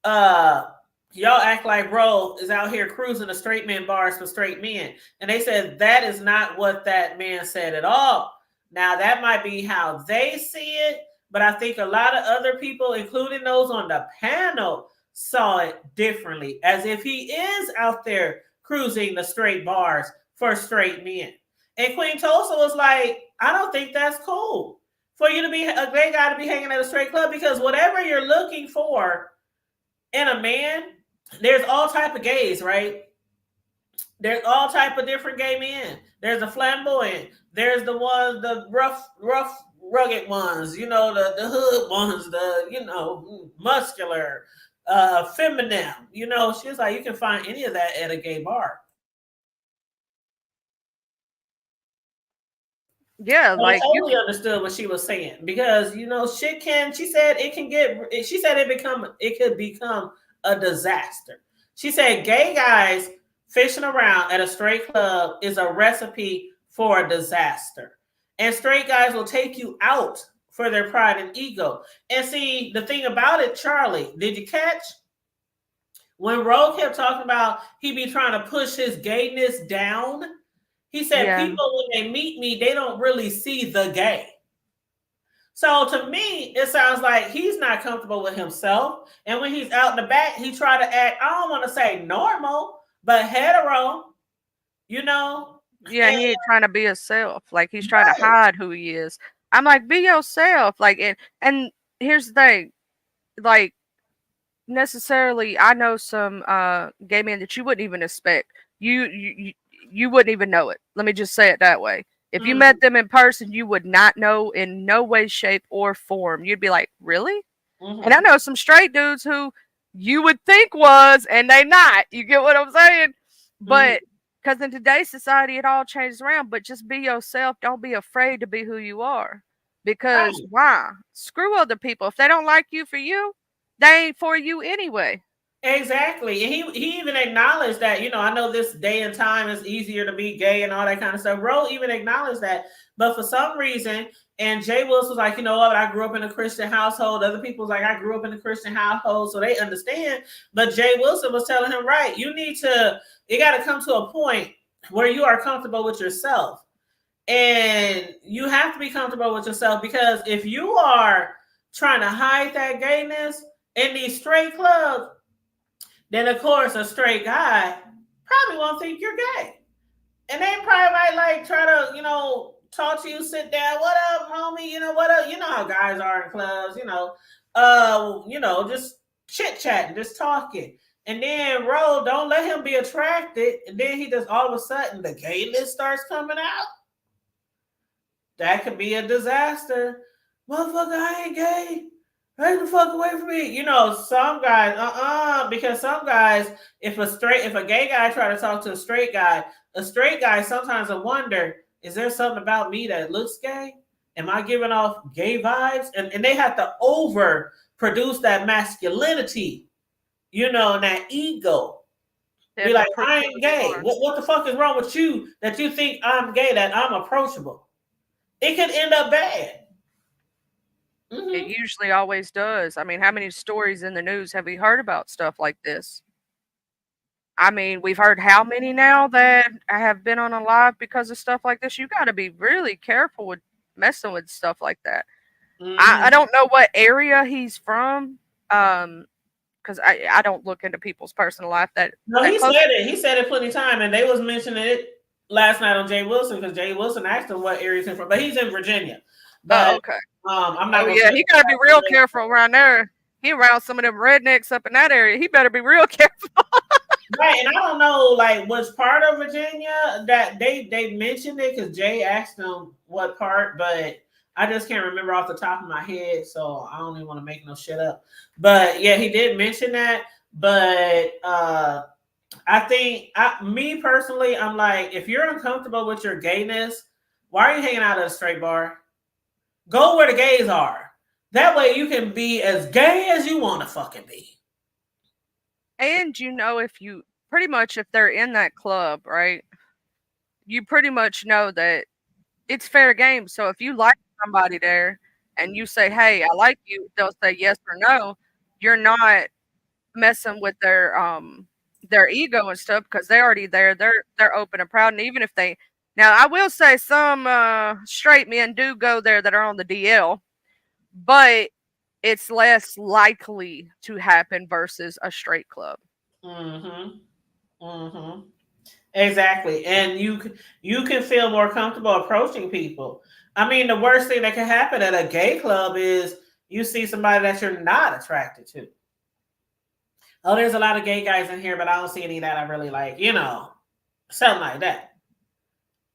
y'all act like Ro is out here cruising the straight men bars for straight men. And they said, that is not what that man said at all. Now, that might be how they see it. But I think a lot of other people, including those on the panel, saw it differently, as if he is out there cruising the straight bars for straight men. And Queen Tulsa was like, I don't think that's cool for you to be a gay guy to be hanging at a straight club, because whatever you're looking for in a man, there's all type of gays, right? There's all type of different gay men. There's the flamboyant. There's the ones, the rough, rugged ones, you know, the hood ones, the, you know, muscular, feminine, you know. She's like, you can find any of that at a gay bar. Yeah, so like I totally understood what she was saying, because, you know, she said it could become a disaster. She said gay guys fishing around at a straight club is a recipe for a disaster. And straight guys will take you out for their pride and ego. And see, the thing about it, Charlie, did you catch? When Ro kept talking about he be trying to push his gayness down, he said, people, when they meet me, they don't really see the gay. So to me, it sounds like he's not comfortable with himself. And when he's out in the back, he try to act, I don't want to say normal, but hetero, you know? Yeah, he ain't trying to be himself. Like, he's trying to hide who he is. I'm like, be yourself. Like, and here's the thing. Like, necessarily, I know some gay men that you wouldn't even expect. You wouldn't even know it. Let me just say it that way. If you met them in person, you would not know in no way, shape, or form. You'd be like, really? And I know some straight dudes who you would think was, and they not. You get what I'm saying? But because in today's society, it all changes around. But just be yourself. Don't be afraid to be who you are. Because why? Screw other people. If they don't like you for you, they ain't for you anyway. Exactly. And he even acknowledged that, I know this day and time is easier to be gay and all that kind of stuff. Ro even acknowledged that. But for some reason, and Jay Wilson was like, you know what, I grew up in a Christian household. Other people was like, I grew up in a Christian household, so they understand. But Jay Wilson was telling him, right, it got to come to a point where you are comfortable with yourself. And you have to be comfortable with yourself, because if you are trying to hide that gayness in these straight clubs, then of course a straight guy probably won't think you're gay. And they probably might like try to, talk to you, sit down, what up, homie? What up? You know how guys are in clubs, just chit chatting, just talking. And then Ro, don't let him be attracted. And then he just all of a sudden the gayness starts coming out. That could be a disaster. Motherfucker, I ain't gay. Get the fuck away from me. Some guys, because some guys, if a gay guy try to talk to a straight guy sometimes will wonder, is there something about me that looks gay? Am I giving off gay vibes? And they have to over produce that masculinity, and that ego. Be like, I ain't gay. What the fuck is wrong with you that you think I'm gay, that I'm approachable? It could end up bad. Mm-hmm. It usually always does. I mean, how many stories in the news have we heard about stuff like this? I mean, we've heard how many now that have been on a live because of stuff like this. You got to be really careful with messing with stuff like that. Mm-hmm. I don't know what area he's from, because I don't look into people's personal life. He said it. He said it plenty of time, and they was mentioning it last night on Jay Wilson, because Jay Wilson asked him what area he's from, but he's in Virginia. But okay. I'm not. Yeah, he gotta be real careful around there. He around some of them rednecks up in that area. He better be real careful. Right, and I don't know, like, which part of Virginia that they mentioned it, because Jay asked them what part, but I just can't remember off the top of my head, so I don't even want to make no shit up. But yeah, he did mention that. But I think, me personally, I'm like, if you're uncomfortable with your gayness, why are you hanging out at a straight bar? Go where the gays are. That way you can be as gay as you want to fucking be. And if they're in that club, right, you pretty much know that it's fair game. So if you like somebody there and you say, hey, I like you, they'll say yes or no. You're not messing with their ego and stuff, because they're already there. They're open and proud. And even if now I will say some straight men do go there that are on the DL, but it's less likely to happen versus a straight club. Mm-hmm. Mm-hmm. Exactly. And you can feel more comfortable approaching people. I mean, the worst thing that can happen at a gay club is you see somebody that you're not attracted to. Oh, there's a lot of gay guys in here, but I don't see any that I really like, something like that.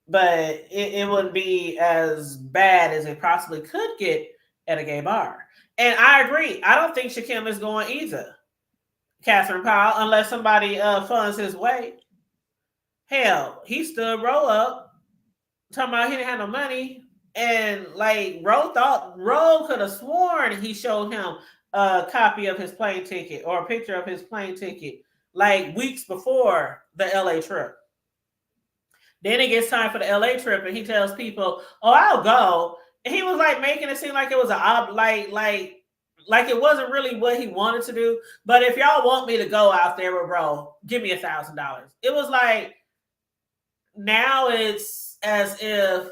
But it wouldn't be as bad as it possibly could get at a gay bar. And I agree. I don't think Shakim is going either, Catherine Powell, unless somebody funds his way. Hell, he stood Ro up, talking about he didn't have no money. And like Ro could have sworn he showed him a copy of his plane ticket or a picture of his plane ticket like weeks before the LA trip. Then it gets time for the LA trip, and he tells people, "Oh, I'll go." And he was like making it seem like it was like it wasn't really what he wanted to do. But if y'all want me to go out there with Ro, give me $1,000. It was like, now it's as if,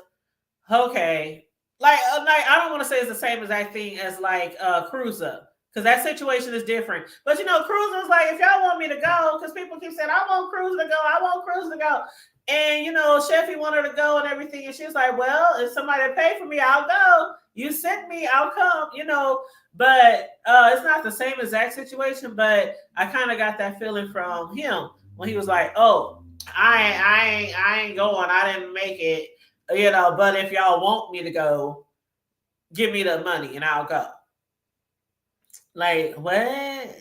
okay, like I don't want to say it's the same exact thing as like Cruiser, because that situation is different. But Cruiser was like, if y'all want me to go, because people keep saying, I want Cruiser to go, I want Cruiser to go. And Sheffy wanted to go and everything, and she was like, well, if somebody pay for me, I'll go. You send me, I'll come. But it's not the same exact situation. But I kind of got that feeling from him when he was like, oh, I ain't going. I didn't make it. But if y'all want me to go, give me the money and I'll go. Like, what?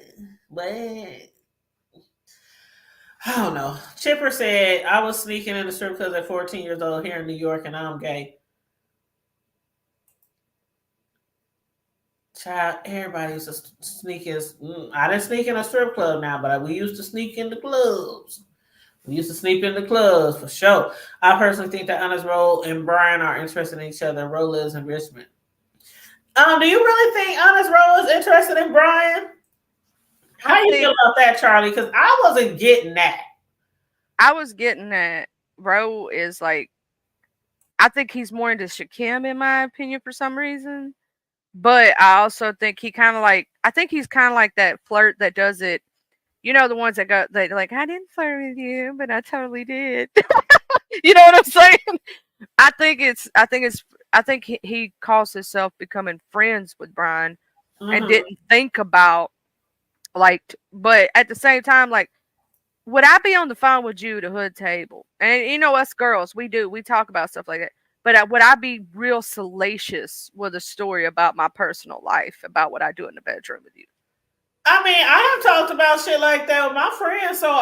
I don't know. Chipper said, I was sneaking in the strip club at 14 years old here in New York, and I'm gay. Child, everybody used to sneak in. I didn't sneak in a strip club now, but we used to sneak in the clubs. We used to sleep in the clubs for sure. I personally think that Honest Roll and Brian are interested in each other. Roll lives in Richmond. Do you really think Honest Roll is interested in Brian? How you feel about that, Charlie? Because I wasn't getting that. I was getting that Ro is like, I think he's more into Shakim in my opinion for some reason. But I also think he kind of like, I think he's kind of like that flirt that does it. You know, the ones that go, they like, I didn't flirt with you, but I totally did. You know what I'm saying? I think he calls himself becoming friends with Brian and Mm-hmm. didn't think about like, but at the same time, like, would I be on the phone with you at a hood table? And you know, us girls, we talk about stuff like that. But would I be real salacious with a story about my personal life, about what I do in the bedroom with you? I mean, I have talked about shit like that with my friends, so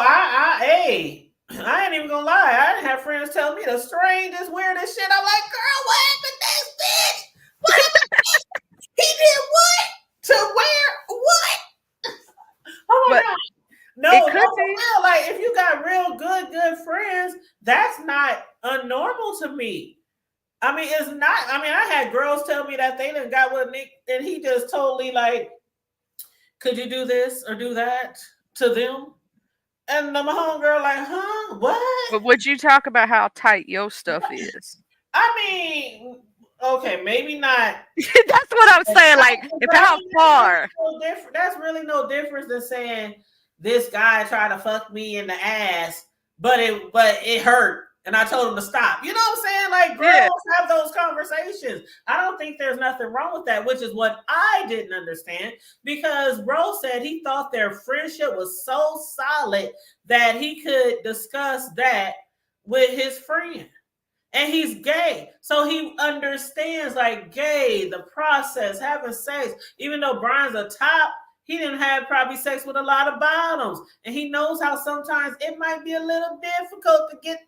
hey, I ain't even gonna lie. I didn't have friends tell me the strangest, weirdest shit. I'm like, girl, what happened next, bitch? What happened next? He did what? To where? What? Oh my But god. No, it no, could for be. real. Like, if you got real good friends, that's not unnormal to me. I mean, it's not. I mean, I had girls tell me that they done got with Nick, and he just totally like, could you do this or do that to them? And the homegirl like, huh? What? But would you talk about how tight your stuff is? I mean, okay, maybe not. That's what I'm saying. Like, if But I how mean, far? that's really no difference than saying this guy tried to fuck me in the ass, but it hurt. And I told him to stop. You know what I'm saying? Like, Yeah. girls have those conversations. I don't think there's nothing wrong with that, which is what I didn't understand, because Bro said he thought their friendship was so solid that he could discuss that with his friend. And he's gay. So he understands, like, gay, the process, having sex. Even though Brian's a top, he didn't have probably sex with a lot of bottoms. And he knows how sometimes it might be a little difficult to get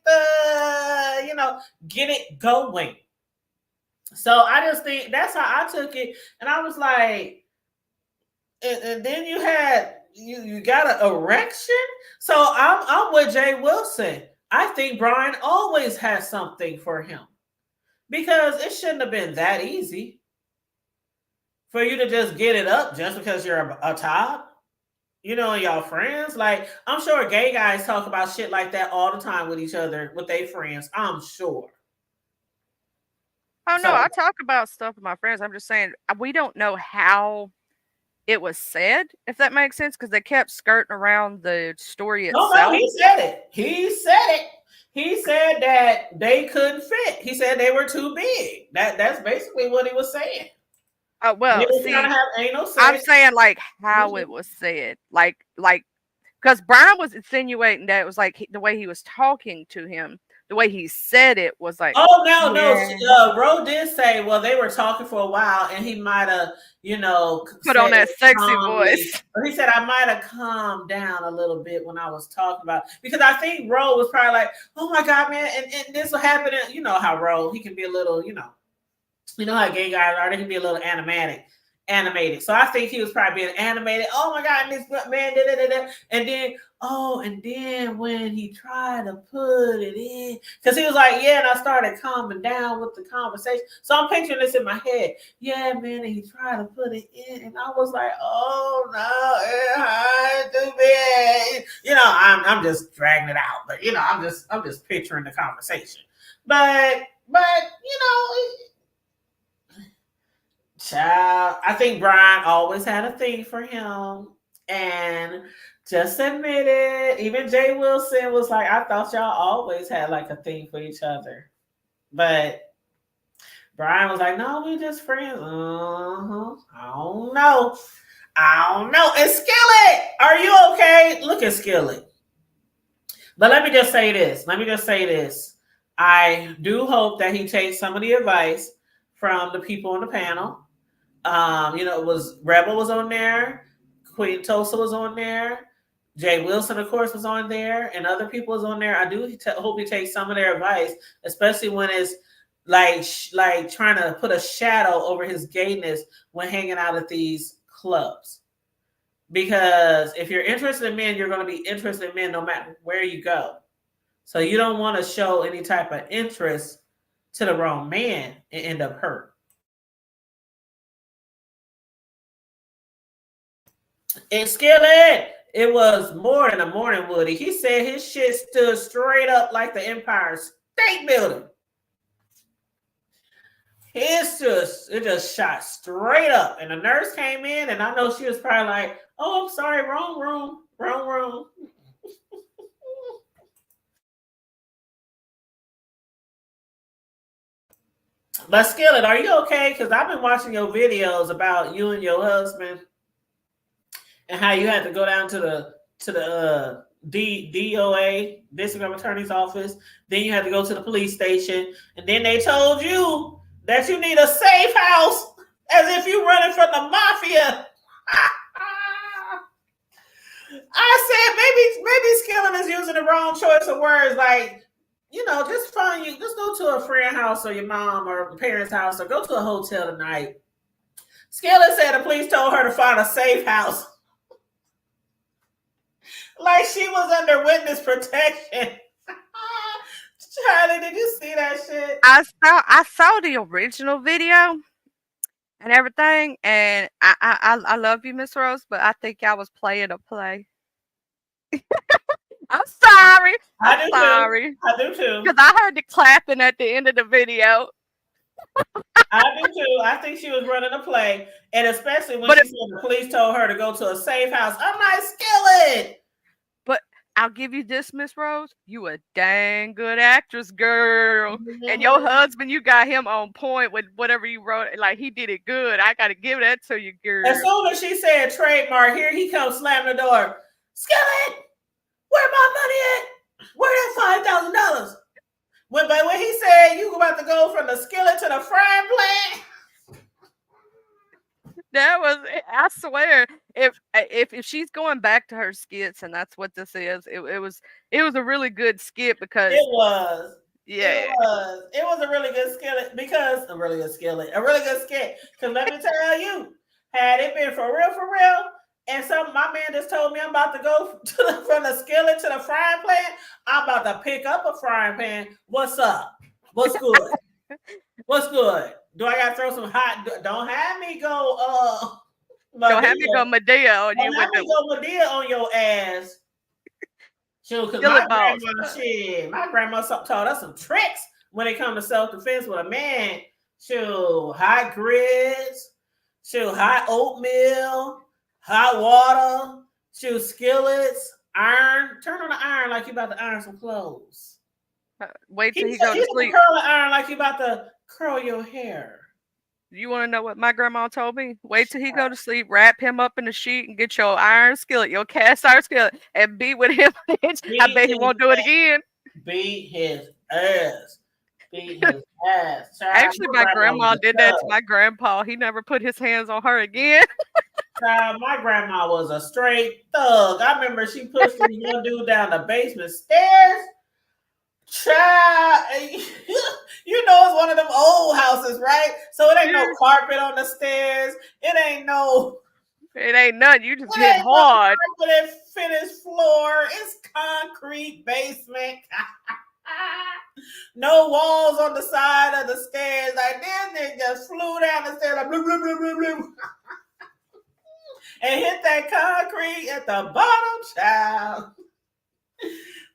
get it going. So I just think that's how I took it. And I was like, and then you got an erection. So I'm with Jay Wilson. I think Brian always has something for him, because it shouldn't have been that easy for you to just get it up just because you're a top. You know, and y'all friends. Like, I'm sure gay guys talk about shit like that all the time with each other, with their friends. I'm sure. Oh no, So, I talk about stuff with my friends. I'm just saying we don't know how it was said, if that makes sense, because they kept skirting around the story no, itself. he said it. He said it. He said that they couldn't fit. He said they were too big. That's basically what he was saying. They Well, were trying see, to have anal I'm sex. saying like how it was said, like because Brian was insinuating that it was like the way he was talking to him, the way he said it was like, Oh no! yeah, Ro did say, well, they were talking for a while, and he might have, put on said that it sexy calmly. voice. But he said I might have calmed down a little bit when I was talking about, because I think Ro was probably like, oh my god, man, and this will happen. And you know how Ro, he can be a little, you know how gay guys are. They can be a little animated. So I think he was probably being animated. Oh my god, this man, and then when he tried to put it in, because he was like, yeah, and I started calming down with the conversation. So I'm picturing this in my head. Yeah, man, and he tried to put it in, and I was like, oh no, it hurt too bad. I'm just dragging it out, but I'm just picturing the conversation. But child, I think Brian always had a thing for him. And just admit it. Even Jay Wilson was like, I thought y'all always had like a thing for each other. But Brian was like, no, we just friends. I don't know. And Skillet, are you okay? Look at Skillet. But let me just say this. I do hope that he takes some of the advice from the people on the panel. It was Rebel was on there, Queen Tosa was on there, Jay Wilson, of course, was on there, and other people was on there. I do hope he takes some of their advice, especially when it's like trying to put a shadow over his gayness when hanging out at these clubs. Because if you're interested in men, you're going to be interested in men no matter where you go. So you don't want to show any type of interest to the wrong man and end up hurt. And Skillet, it was more than a morning, Woody. He said his shit stood straight up like the Empire State Building. It just shot straight up. And the nurse came in, and I know she was probably like, oh, I'm sorry, wrong room, wrong room. But Skillet, are you okay? Because I've been watching your videos about you and your husband and how you had to go down to the DOA, District Attorney's Office. Then you had to go to the police station, and then they told you that you need a safe house, as if you're running from the mafia. I said maybe Skillet is using the wrong choice of words, like, you know, just go to a friend house or your mom or parents' house or go to a hotel tonight. Skillet said the police told her to find a safe house. Like she was under witness protection. Charlie, did you see that shit? I saw the original video and everything, and I love you, Miss Rose, but I think I was playing a play. I'm sorry. I'm sorry. I do too. Because I heard the clapping at the end of the video. I do too. I think she was running a play, and especially when she said the police told her to go to a safe house. I'm like, Skillet. But I'll give you this, Miss Rose. You a dang good actress, girl. Mm-hmm. And your husband, you got him on point with whatever you wrote. Like, he did it good. I got to give that to you, girl. As soon as she said trademark, here he comes slamming the door. Skillet, where my money at? Where that $5,000? But when he said you about to go from the skillet to the frying pan, that was, I swear, if she's going back to her skits and that's what this is, it was a really good skit because it was. Yeah. It was a really good skillet because a really good skit. Because let me tell you, had it been for real, and my man just told me I'm about to go from the skillet to the frying pan, I'm about to pick up a frying pan. What's up? What's good? What's good? Do I gotta throw some hot? Don't have me go. Don't have me go Medea on you. Don't have me go Medea on your ass. Shoot, because my grandma taught us some tricks when it comes to self-defense with a man. Shoot, hot grits. Shoot, hot oatmeal. Hot water, shoot, skillets, iron. Turn on the iron like you about to iron some clothes. Wait till he go to sleep. Curl the iron like you about to curl your hair. You want to know what my grandma told me? Wait till he go to sleep, wrap him up in the sheet, and get your iron skillet, your cast iron skillet, and be with him. I bet he won't do it again. Beat his ass. Actually, my grandma did that to my grandpa. He never put his hands on her again. My grandma was a straight thug. I remember she pushed this young dude down the basement stairs. Child, you know it's one of them old houses, right? So it ain't no carpet on the stairs. It ain't nothing. You just hit hard. Carpet, finished floor. It's concrete basement. No walls on the side of the stairs. Like this nigga just flew down the stairs like bloop, bloop, bloop, bloop, bloop. And hit that concrete at the bottom, child.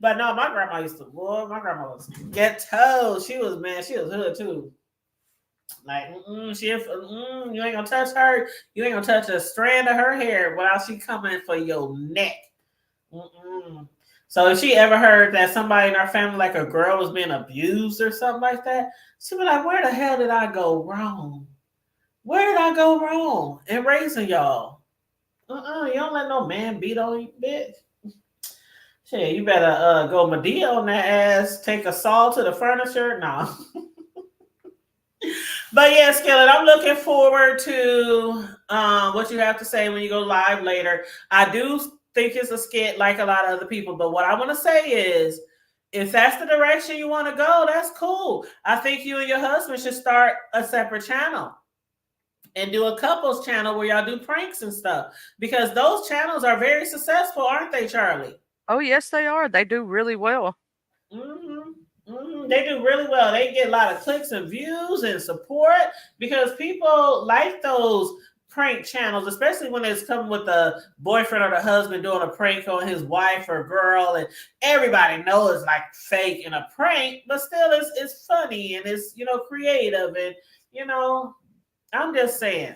But no, my grandma my grandma was ghetto. She was hood too. Like, you ain't gonna touch her. You ain't gonna touch a strand of her hair without she coming for your neck. So if she ever heard that somebody in our family, like a girl, was being abused or something like that, she'd be like, where the hell did I go wrong? Where did I go wrong in raising y'all? You don't let no man beat on you, bitch. Shit, you better go Medea on that ass, take a saw to the furniture. No. But yeah, Skillet, I'm looking forward to what you have to say when you go live later. I do think it's a skit like a lot of other people, but what I want to say is if that's the direction you want to go, that's cool. I think you and your husband should start a separate channel and do a couples channel where y'all do pranks and stuff, because those channels are very successful, aren't they, Charlie? Oh, yes, they are. They do really well. They do really well. They get a lot of clicks and views and support because people like those prank channels, especially when it's coming with the boyfriend or the husband doing a prank on his wife or girl, and everybody knows it's like fake and a prank, but still it's funny and it's creative, and I'm just saying,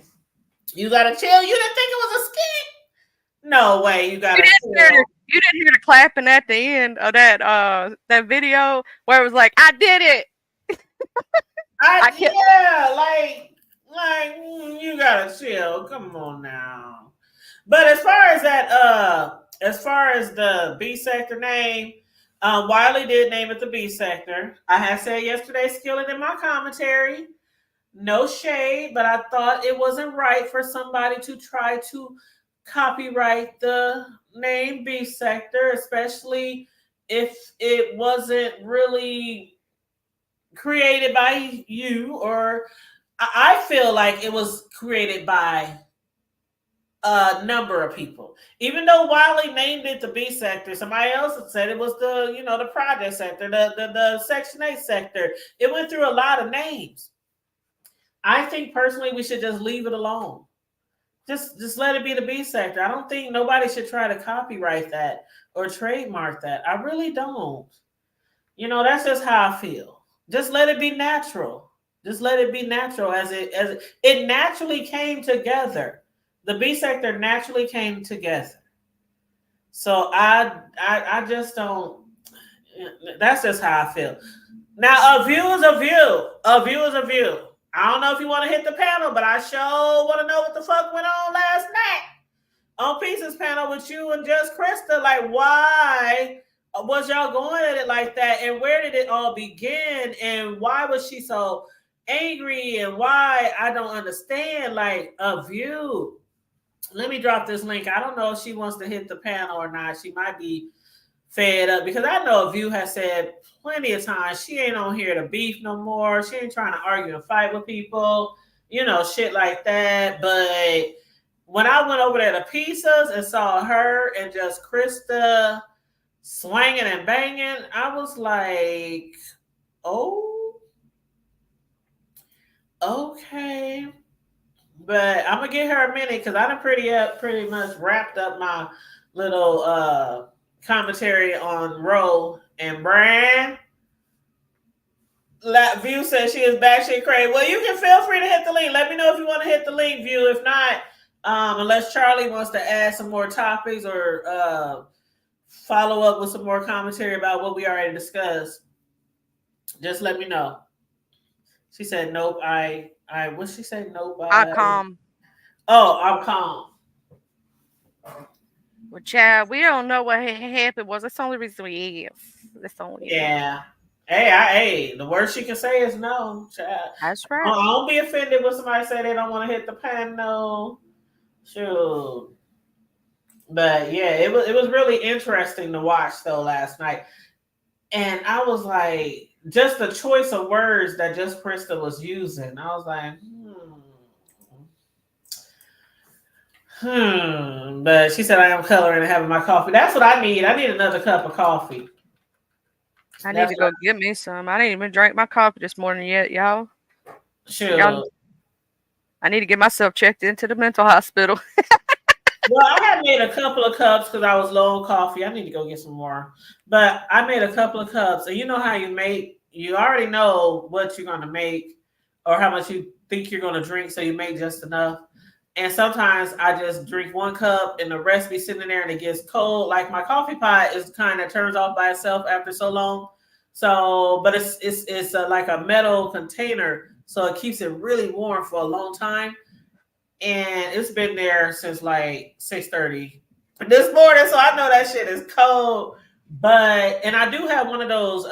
you gotta chill. You didn't think it was a skit? No way, you gotta chill. You didn't hear the clapping at the end of that video where it was like, I did it. You gotta chill. Come on now. But as far as that, as far as the B sector name, Wiley did name it the B sector. I had said yesterday, skillet in my commentary. No shade, but I thought it wasn't right for somebody to try to copyright the name B sector, especially if it wasn't really created by you, or I feel like it was created by a number of people. Even though Wiley named it the B sector, somebody else said it was the project sector, the Section 8 sector. It went through a lot of names. I think personally we should just leave it alone. Just let it be the B sector. I don't think nobody should try to copyright that or trademark that. I really don't. That's just how I feel. Just let it be natural. Just let it be natural as it naturally came together. The B sector naturally came together. So I just don't. That's just how I feel. Now, a view is a view. A view is a view. I don't know if you want to hit the panel, but I sure want to know what the fuck went on last night on Pieces panel with you and Just Krista. Like, why was y'all going at it like that? And where did it all begin? And why was she so angry? And why? I don't understand. Like, a view. Let me drop this link. I don't know if she wants to hit the panel or not. She might be fed up, because I know View has said plenty of times she ain't on here to beef no more. She ain't trying to argue and fight with people, shit like that. But when I went over there to Pieces and saw her and Just Krista swinging and banging, I was like, oh, okay. But I'm gonna give her a minute, because I done pretty much wrapped up my little commentary on Roe and Briiiine. View says she is batshit crazy. Well, you can feel free to hit the link. Let me know if you want to hit the link, View. If not, unless Charlie wants to add some more topics or follow up with some more commentary about what we already discussed, just let me know. She said, nope, what'd she say? Nope. I'm calm. Oh, I'm calm. Well, child, we don't know what happened was. That's the only reason we asked. That's the only reason. Yeah. Hey, the worst she can say is no, child. That's right. I don't be offended when somebody say they don't want to hit the panel. Shoot. But yeah, it was really interesting to watch though last night. And I was like, just the choice of words that Just Krista was using. I was like, But she said I am coloring and having my coffee. That's what I need. I need another cup of coffee. I need to go get me some. I didn't even drink my coffee this morning yet, y'all. Sure. I need to get myself checked into the mental hospital. Well, I had made a couple of cups because I was low on coffee. I need to go get some more. But I made a couple of cups. And you know how you already know what you're going to make or how much you think you're going to drink, so you make just enough. And sometimes I just drink one cup and the rest be sitting there and it gets cold. Like my coffee pot is kind of turns off by itself after so long. So, but it's like a metal container, so it keeps it really warm for a long time. And it's been there since like 6:30 this morning, so I know that shit is cold. And I do have one of those.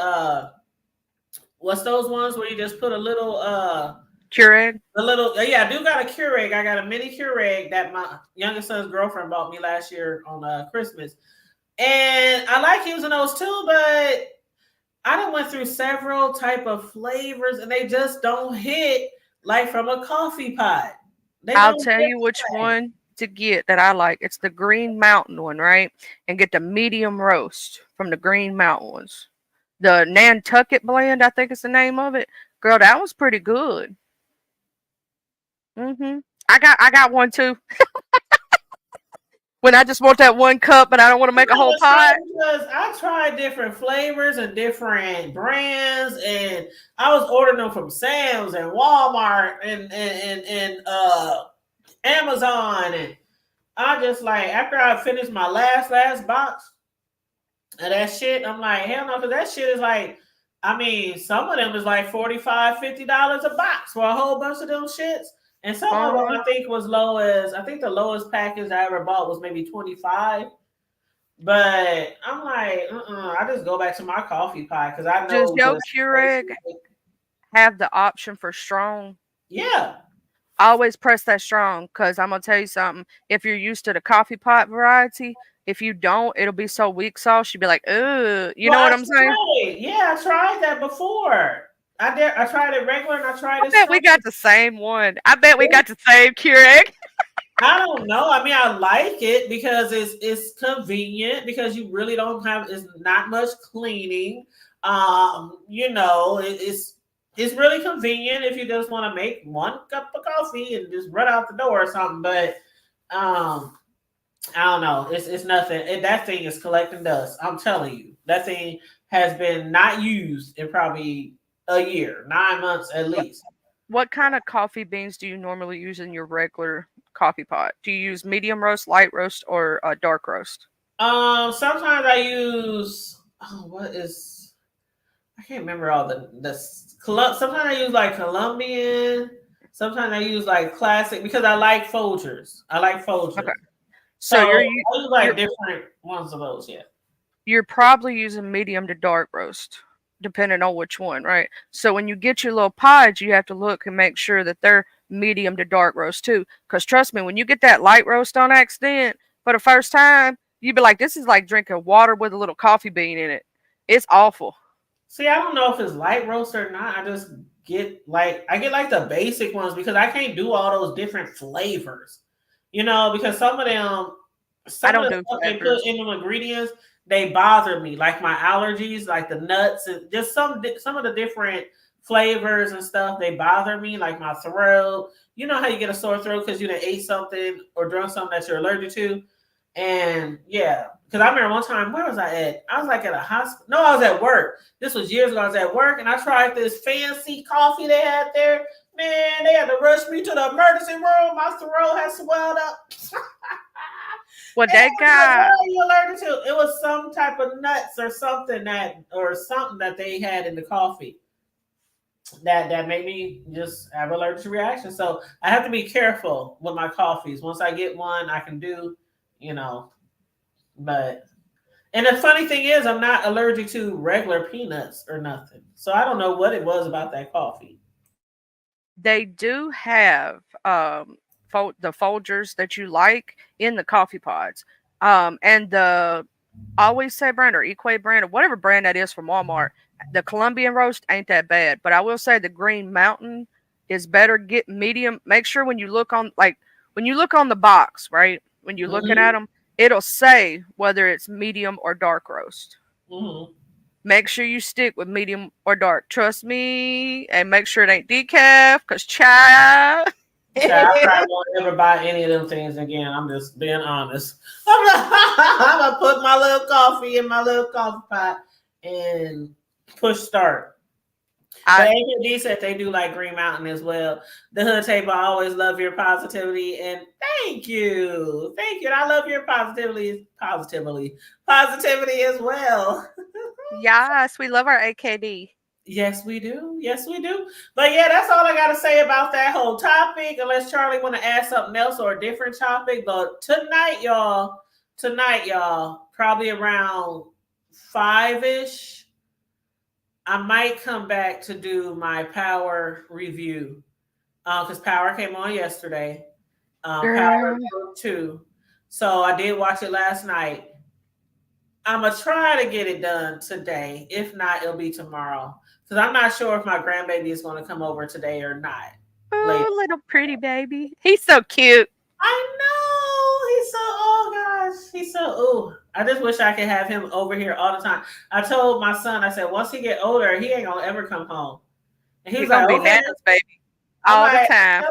What's those ones where you just put a little Keurig? I do got a Keurig. I got a mini Keurig that my youngest son's girlfriend bought me last year on Christmas. And I like using those too, but I done went through several type of flavors, and they just don't hit like from a coffee pot. They I'll don't tell hit you the which same. one to get that I like. It's the Green Mountain one, right? And get the medium roast from the Green Mountain ones. The Nantucket blend, I think is the name of it. Girl, that was pretty good. Mhm. I got one too. When I just want that one cup, but I don't want to You make a know whole what's funny? pot. Because I tried different flavors and different brands, and I was ordering them from Sam's and Walmart and Amazon, and I just like after I finished my last box of that shit, I'm like, hell no, because that shit is like, I mean, some of them is like $45, $50 a box for a whole bunch of them shits. And some of them Uh-huh. I think was low as I think the lowest package I ever bought was maybe 25. But I'm like, I just go back to my coffee pot because I Does know your the Keurig have the option for strong? yeah. Always press that strong because I'm gonna tell you something. If you're used to the coffee pot variety, if you don't, it'll be so weak sauce. You'd be like, ugh, you Well, know I what I'm saying? tried. Yeah, I tried that before. I did. I tried it regular and I tried I it bet strong. we got the same one. I bet we got the same Keurig. I don't know. I mean, I like it because it's convenient because you really don't have it's not much cleaning. It's really convenient if you just want to make one cup of coffee and just run out the door or something. But um, I don't know. It's nothing. That thing is collecting dust. I'm telling you, that thing has been not used in probably a year, 9 months at What least. what kind of coffee beans do you normally use in your regular coffee pot? Do you use medium roast, light roast, or dark roast? Sometimes I use what is I can't remember all sometimes I use like Colombian. Sometimes I use like classic because I like Folgers. I like Okay, Folgers. So so I use like you're different ones of those. Yeah. you're probably using medium to dark roast, depending on which one, right? So when you get your little pods, you have to look and make sure that they're medium to dark roast too. Because trust me, when you get that light roast on accident for the first time, you'd be like, this is like drinking water with a little coffee bean in it. It's awful. See, I don't know if it's light roast or not. I get like the basic ones because I can't do all those different flavors. Because I some of don't the do stuff they put flavors. in them ingredients, they bother me. Like my allergies, like the nuts and just some of the different flavors and stuff, they bother me. Like my throat. You know how you get a sore throat because you done ate something or drunk something that you're allergic to? And yeah, because I remember one time, where was I at? I was like at a hospital. No, I was at work. This was years ago. I was at work and I tried this fancy coffee they had there. Man, they had to rush me to the emergency room. My throat had swelled up. Well, And I they was like, what got are you allergic to? It was some type of nuts or something that they had in the coffee that made me just have allergic reaction. So I have to be careful with my coffees. Once I get one, I can do, you know, but and the funny thing is, I'm not allergic to regular peanuts or nothing. So I don't know what it was about that coffee. they do have the Folgers that you like in the coffee pods. And the Always Say brand or Equate brand or whatever brand that is from Walmart, the Colombian roast ain't that bad. But I will say the Green Mountain is better. Get medium. Make sure when you look on the box, right? When you're looking at Mm-hmm. them, it'll say whether it's medium or dark roast. Mm-hmm. Make sure you stick with medium or dark. Trust me, and make sure it ain't decaf, cause child. Child, I probably won't ever buy any of them things again. I'm just being honest. I'm gonna put my little coffee in my little coffee pot and push start. But I AKD said they do like Green Mountain as well. The Hood Table, I always love your positivity and thank you. Thank you. And I love your positivity as well. Yes, we love our AKD. Yes, we do. Yes, we do. But yeah, that's all I got to say about that whole topic. Unless Charlie want to add something else or a different topic. But tonight, y'all, probably around 5ish, I might come back to do my Power review because Power came on yesterday. Power Girl, Book 2. So I did watch it last night. I'm gonna try to get it done today. If not, it'll be tomorrow. Because I'm not sure if my grandbaby is going to come over today or not. Later. Oh, little pretty baby. He's so cute. I know he's so. Oh gosh, he's so. Ooh, I just wish I could have him over here all the time. I told my son, I said, once he get older, he ain't gonna ever come home. And he He's was gonna like, be okay. Nana's baby I'm all the like, time.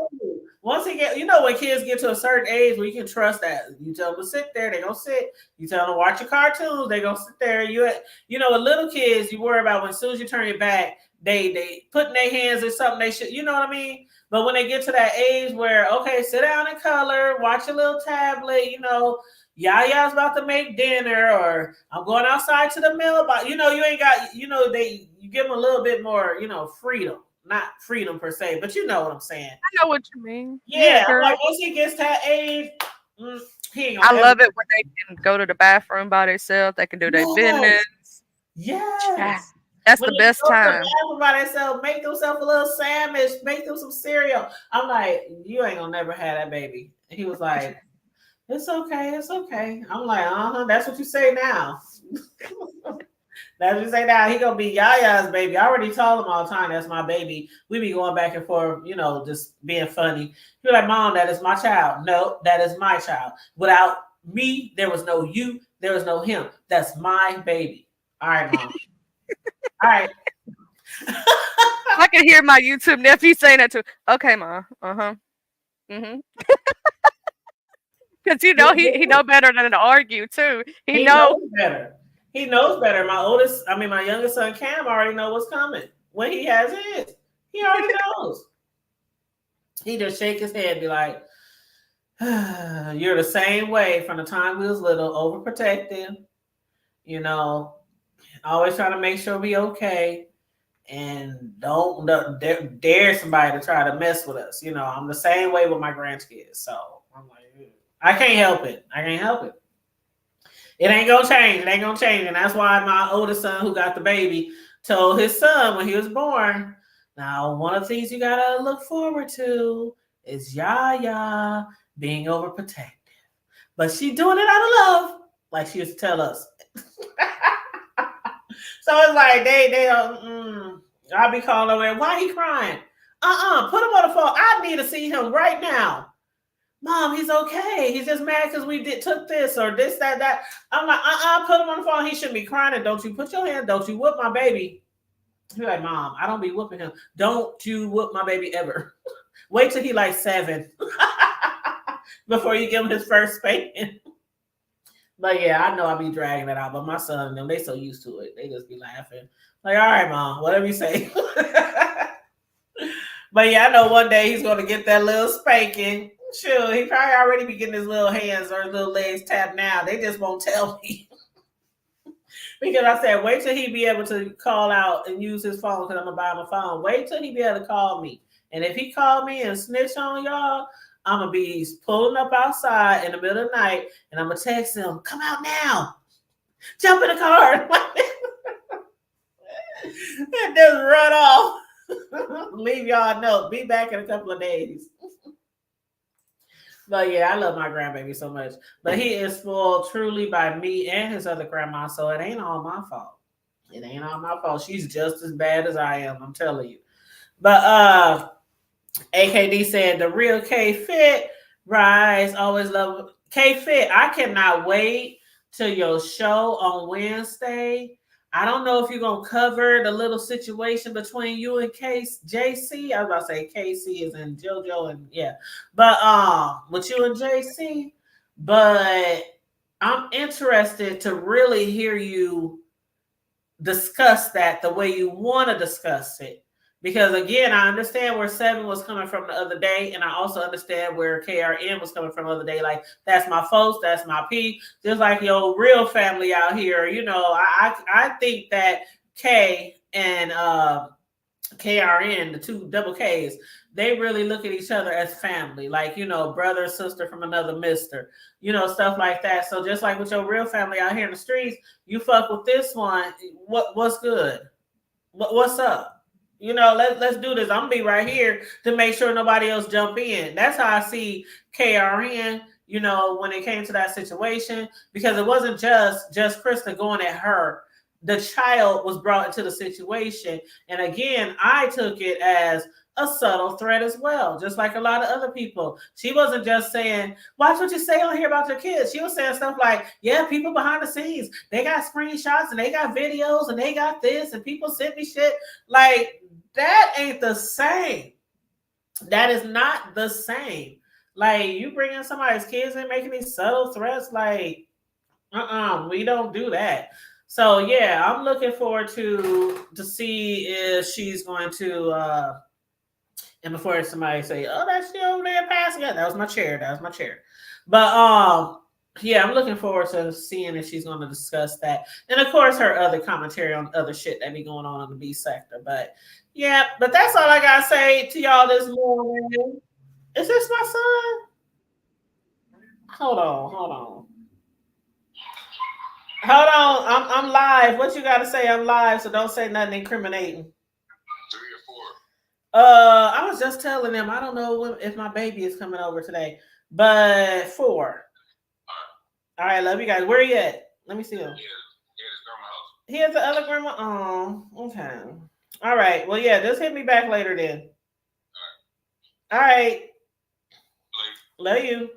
once he get, when kids get to a certain age where you can trust that, you tell them to sit there, they gonna sit. You tell them to watch your cartoons, they gonna sit there. With little kids, you worry about when as soon as you turn your back, they putting their hands in something they should, you know what I mean? But when they get to that age where, okay, sit down and color, watch a little tablet, Yaya's about to make dinner, or I'm going outside to the mailbox. You ain't got, you give them a little bit more, freedom. Not freedom per se, but you know what I'm saying. I know what you mean. Yeah, like once he gets to that age, he ain't gonna love it when they can go to the bathroom by themselves. They can do their business. Yes. That's when the best time. By themselves, make themselves a little sandwich, make them some cereal. I'm like, you ain't gonna never have that baby. And he was like, it's okay, it's okay. I'm like, that's what you say now. That's what you say now. He gonna be Yaya's baby. I already told him all the time that's my baby. We be going back and forth, just being funny. He's like, Mom, that is my child. No, that is my child. Without me, there was no you, there was no him. That's my baby. All right, Mom. All right. I can hear my YouTube nephew saying that too. Okay, Mom. Mm-hmm. Because he know better than to argue too. He knows better. He knows better. My youngest son Cam already know what's coming. When he has his, he already knows. He just shake his head and be like, you're the same way from the time we was little, overprotective, always trying to make sure we okay. And don't dare somebody to try to mess with us. I'm the same way with my grandkids. So I'm like, I can't help it. It ain't gonna change. It ain't gonna change. And that's why my oldest son, who got the baby, told his son when he was born, now one of the things you gotta look forward to is Yaya being overprotective. But she doing it out of love, like she used to tell us. So it's like they I'll be calling over there. Why he crying? Put him on the phone. I need to see him right now. Mom, he's okay. He's just mad because we took this or this, that. I'm like, put him on the phone. He shouldn't be crying. And don't you put your hand, don't you whoop my baby. He's like, Mom, I don't be whooping him. Don't you whoop my baby ever. Wait till he like 7 before you give him his first spanking. But yeah, I know I be dragging it out. But my son and them, they so used to it. They just be laughing. Like, all right, Mom, whatever you say. But yeah, I know one day he's going to get that little spanking. Sure, he probably already be getting his little hands or his little legs tapped now. They just won't tell me. Because I said, wait till he be able to call out and use his phone because I'm going to buy him a phone. Wait till he be able to call me. And if he called me and snitch on y'all, I'm going to be pulling up outside in the middle of the night and I'm going to text him, come out now. Jump in the car. And just run off. Leave y'all a note. Be back in a couple of days. But yeah, I love my grandbaby so much. But he is spoiled truly by me and his other grandma, so it ain't all my fault. It ain't all my fault. She's just as bad as I am, I'm telling you. But AKD said the real K Fit rise. Always love K Fit. I cannot wait till your show on Wednesday. I don't know if you're going to cover the little situation between you and JC. I was about to say KC is in JoJo and yeah. But with you and JC. But I'm interested to really hear you discuss that the way you want to discuss it. Because again, I understand where 7 was coming from the other day, and I also understand where KRN was coming from the other day. Like, that's my folks, that's my P. Just like your real family out here, I think that K and KRN, the 2 double Ks, they really look at each other as family. Like, brother, sister from another mister, stuff like that. So just like with your real family out here in the streets, you fuck with this one. What's good? What's up? Let's do this. I'm gonna be right here to make sure nobody else jump in. That's how I see KRN you know, when it came to that situation, because it wasn't just Krista going at her. The child was brought into the situation. And again, I took it as a subtle threat as well, just like a lot of other people. She wasn't just saying, watch what you say on here about your kids. She was saying stuff like, yeah, people behind the scenes, they got screenshots and they got videos and they got this and people sent me shit. Like, that ain't the same. That is not the same. Like, you bring in somebody's kids and making these subtle threats, like, we don't do that. So yeah, I'm looking forward to see if she's going to and before somebody say, oh, that's she over there passing. Yeah, that was my chair. That was my chair. But yeah, I'm looking forward to seeing if she's going to discuss that. And of course her other commentary on other shit that be going on in the B sector. But yeah, but that's all I gotta say to y'all this morning. Is this my son? Hold on. Hold on, I'm live. What you got to say? I'm live, so don't say nothing incriminating. 3 or 4. I was just telling them I don't know if my baby is coming over today, but 4. All right, love you guys. Where are you at? Let me see him. He has the other grandma. Oh, okay. All right. Well, yeah, just hit me back later then. All right. Love you.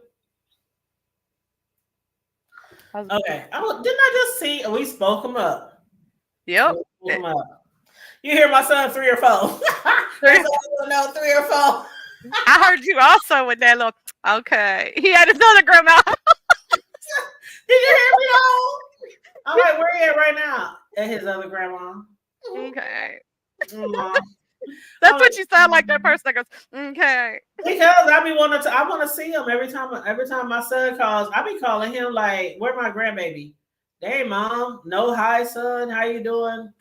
Okay. Didn't I just see? We spoke him up. Yep. You hear my son 3 or 4? No, 3 or 4. I heard you also with that little. Okay. He had another grandma. Did you hear me? I'm like, where are you at right now? At his other grandma. Okay. That's what you sound like. That person that goes, okay. Because I want to see him every time my son calls. I be calling him like, where my grandbaby? Hey mom, no hi son, how you doing?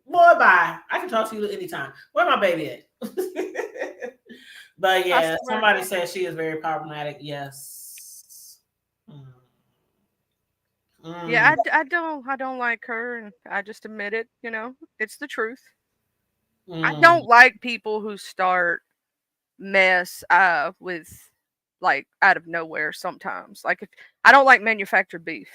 Boy, bye. I can talk to you anytime. Where my baby at? But yeah, somebody said she is very problematic. Yes. Yeah, I don't like her, and I just admit it. You know, it's the truth. I don't like people who start mess with like out of nowhere sometimes. Like if I don't like manufactured beef.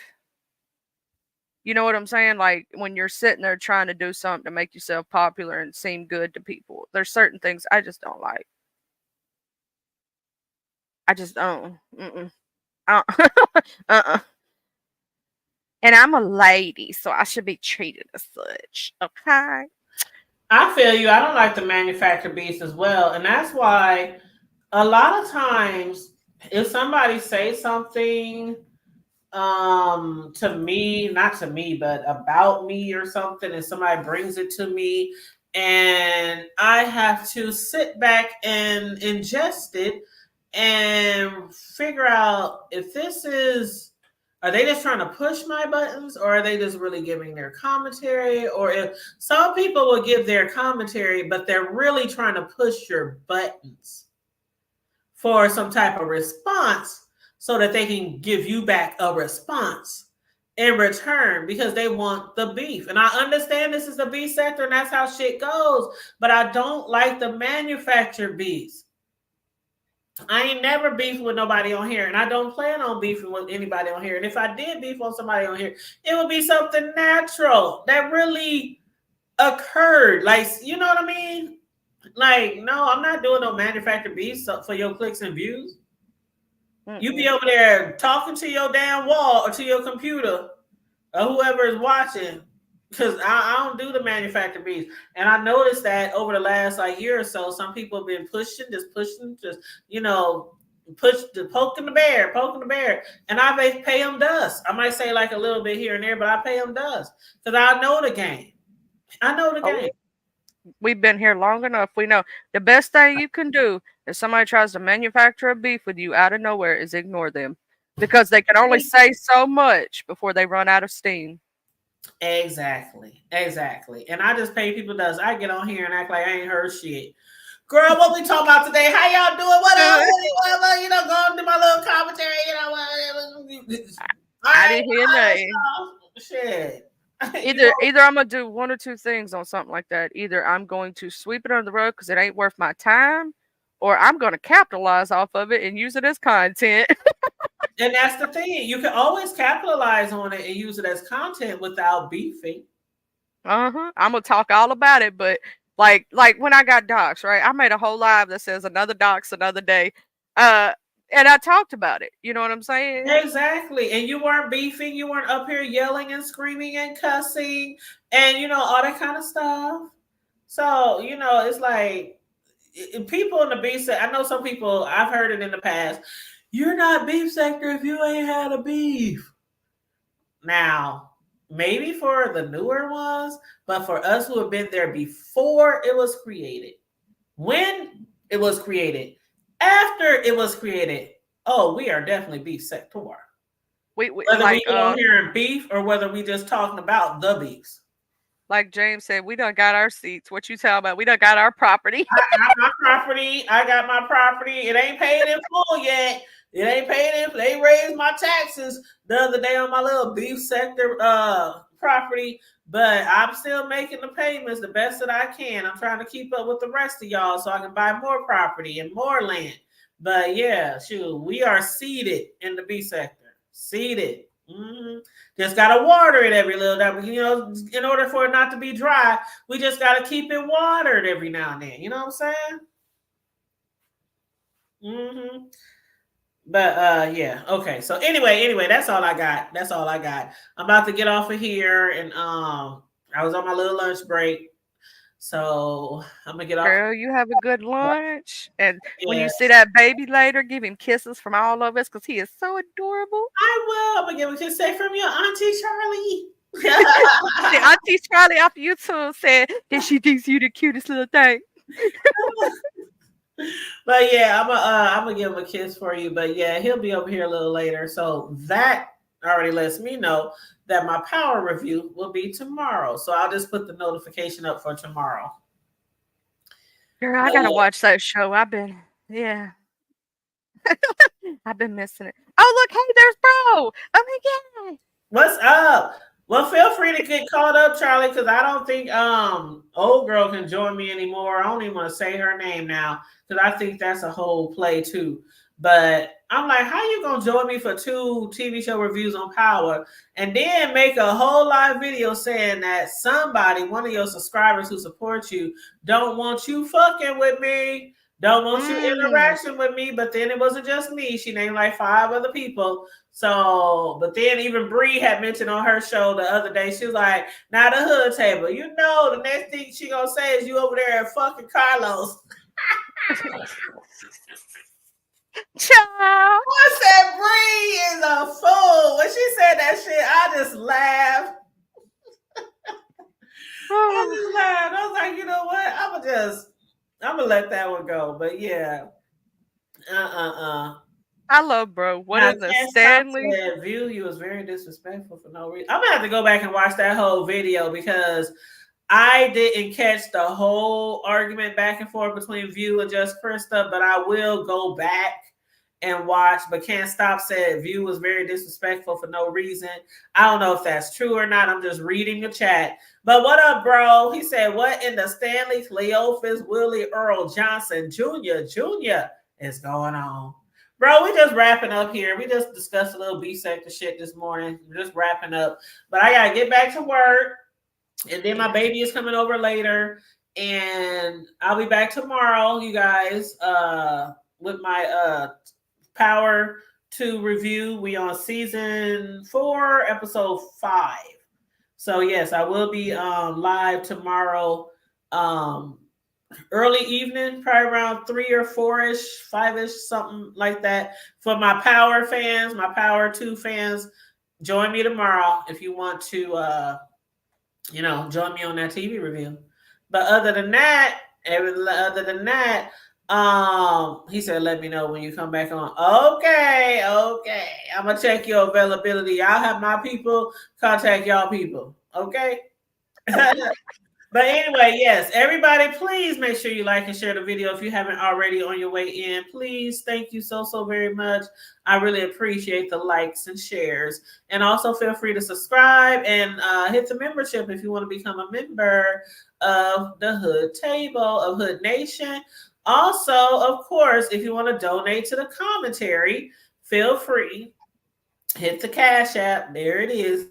You know what I'm saying? Like when you're sitting there trying to do something to make yourself popular and seem good to people. There's certain things I just don't like. I just don't. And I'm a lady, so I should be treated as such. Okay. I feel you. I don't like the manufactured beef as well. And that's why a lot of times if somebody says something to me, not to me, but about me or something, and somebody brings it to me, and I have to sit back and ingest it and figure out if this is, are they just trying to push my buttons, or are they just really giving their commentary? Or if some people will give their commentary, but they're really trying to push your buttons for some type of response so that they can give you back a response in return because they want the beef. And I understand this is the beef sector and that's how shit goes, but I don't like the manufactured beefs. I ain't never beefed with nobody on here, and I don't plan on beefing with anybody on here. And if I did beef on somebody on here, it would be something natural that really occurred. Like, you know what I mean? Like, no, I'm not doing no manufactured beef for your clicks and views. You be over there talking to your damn wall or to your computer or whoever is watching, because I don't do the manufactured beef. And I noticed that over the last year or so, some people have been pushing, you know, poking the bear. And I pay them dust. I might say like a little bit here and there, but I pay them dust because I know the game. Game. We've been here long enough. We know the best thing you can do if somebody tries to manufacture a beef with you out of nowhere is ignore them, because they can only say so much before they run out of steam. Exactly. And I just pay people dust. I get on here and act like I ain't heard shit. Girl, what we talking about today? How y'all doing? Whatever, you know, going to my little commentary, you know. I didn't hear nothing. Shit. Either I'm gonna do one or two things on something like that. Either I'm going to sweep it under the rug because it ain't worth my time, or I'm gonna capitalize off of it and use it as content. And that's the thing. You can always capitalize on it and use it as content without beefing. Uh-huh. I'm gonna talk all about it, but like when I got docs, right? I made a whole live that says another docs another day. Uh and I talked about it. You know what I'm saying? Exactly. And you weren't beefing. You weren't up here yelling and screaming and cussing and, all that kind of stuff. So, it's like people in the beef sector, I know some people, I've heard it in the past. You're not beef sector if you ain't had a beef. Now, maybe for the newer ones, but for us who have been there before it was created, when it was created, after it was created, oh, we are definitely beef sector. We Whether we like get on here and beef or whether we just talking about the beefs. like James said, we done got our seats. What you tell about? We done got our property. I got my property. I got my property. It ain't paid in full yet. It ain't paid in. They raised my taxes the other day on my little beef sector property, but I'm still making the payments the best that I can. I'm trying to keep up with the rest of y'all so I can buy more property and more land. But yeah, shoot, we are seeded in the beef sector. Seeded. Mm-hmm. Just gotta water it every little time. In order for it not to be dry, we just gotta keep it watered every now and then. You know what I'm saying? Mm-hmm. But yeah, okay. So anyway, that's all I got. That's all I got. I'm about to get off of here, and I was on my little lunch break, so I'm gonna get off. Girl, you have a good lunch. And when Yeah, you see that baby later, give him kisses from all of us because he is so adorable. I will. I'm gonna give a kiss say from your auntie Charlie. The Auntie Charlie off YouTube said that she thinks you the cutest little thing. But yeah, I'm gonna give him a kiss for you. But yeah, he'll be over here a little later. So that already lets me know that my power review will be tomorrow. So I'll just put the notification up for tomorrow. Girl, I gotta watch that show. Yeah. I've been missing it. Oh, look, hey, there's Bro. Oh my God. What's up? Well, feel free to get caught up, Charlie, because I don't think old girl can join me anymore. I don't even want to say her name now because I think that's a whole play too. But I'm like, how you gonna join me for 2 TV show reviews on Power and then make a whole live video saying that somebody, one of your subscribers who supports you, don't want you fucking with me, don't want you interaction with me. But then it wasn't just me. She named like 5 other people. So, but then even Bree had mentioned on her show the other day, she was like, now the hood table. The next thing she gonna say is you over there at fucking Carlos. Child. I said Bree is a fool. When she said that shit, I just laughed. I just laughed. I was like, you know what? I'm gonna let that one go. But yeah. I love Bro. What Now, is a Ken Stanley? said, View, you was very disrespectful for no reason. I'm gonna have to go back and watch that whole video because I didn't catch the whole argument back and forth between View and Just Krista, but I will go back and watch. But Can't Stop said View was very disrespectful for no reason. I don't know if that's true or not. I'm just reading the chat. But what up, bro? He said, what in the Stanley Cleophas Willie Earl Johnson Jr. is going on? Bro, we just wrapping up here. We just discussed a little B sector shit this morning. We're just wrapping up. But I gotta get back to work. And then my baby is coming over later. And I'll be back tomorrow, you guys, with my Power 2 review. We on season 4, episode 5. So yes, I will be live tomorrow. Early evening, probably around 3 or 4ish, 5ish, something like that. For my Power fans, my Power 2 fans, join me tomorrow if you want to join me on that TV review. But other than that, he said, let me know when you come back on. Okay. I'm gonna check your availability. I'll have my people contact y'all people. Okay. But anyway, yes, everybody, please make sure you like and share the video if you haven't already on your way in. Please, thank you so very much. I really appreciate the likes and shares. And also feel free to subscribe and hit the membership if you want to become a member of the Hood Table of Hood Nation. Also, of course, if you want to donate to the commentary, feel free. Hit the Cash App. There it is.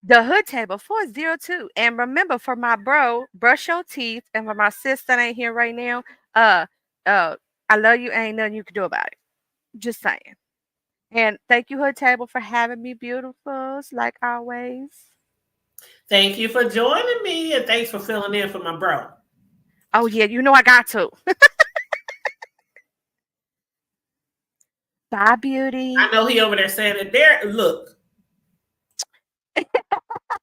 The Hood Table 402. And remember, for my bro, brush your teeth. And for my sis that ain't here right now, uh, I love you. Ain't nothing you can do about it. Just saying. And thank you, Hood Table, for having me, beautifuls, like always. Thank you for joining me, and thanks for filling in for my bro. Oh yeah, you know I got to. Bye, beauty. I know he over there saying it. There, look.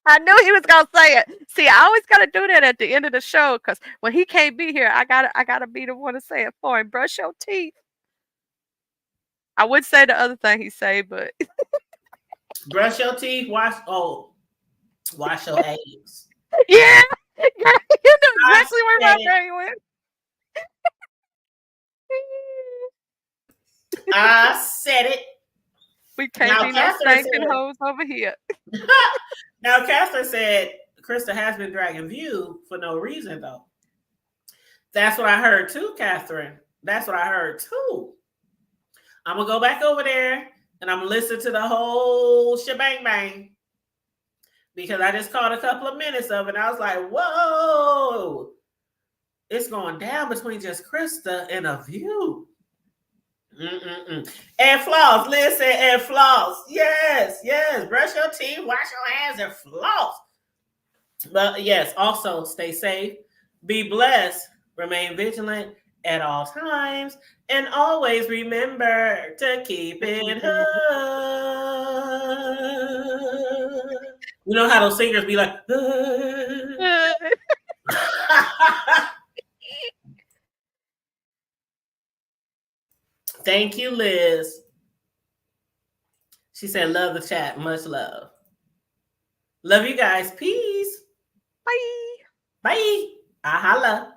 I knew he was gonna say it. See, I always gotta do that at the end of the show because when he can't be here, I gotta be the one to say it for him. Brush your teeth. I would say the other thing he say, but Brush your teeth. Wash your eggs. yeah, you know exactly where my brain went. I said it. We can't Now, be no Catherine stinking said, hoes over here. now, Catherine said Krista has been dragging View for no reason, though. That's what I heard too, Catherine. That's what I heard too. I'm going to go back over there and I'm going to listen to the whole shebang bang because I just caught a couple of minutes of it. And I was like, whoa, it's going down between just Krista and a View. And floss, listen, and floss. Yes. Brush your teeth, wash your hands, and floss. But yes, also stay safe, be blessed, remain vigilant at all times, and always remember to keep it hood. You know how those singers be like, Thank you, Liz. She said, love the chat. Much love. Love you guys. Peace. Bye. Bye. Ahala.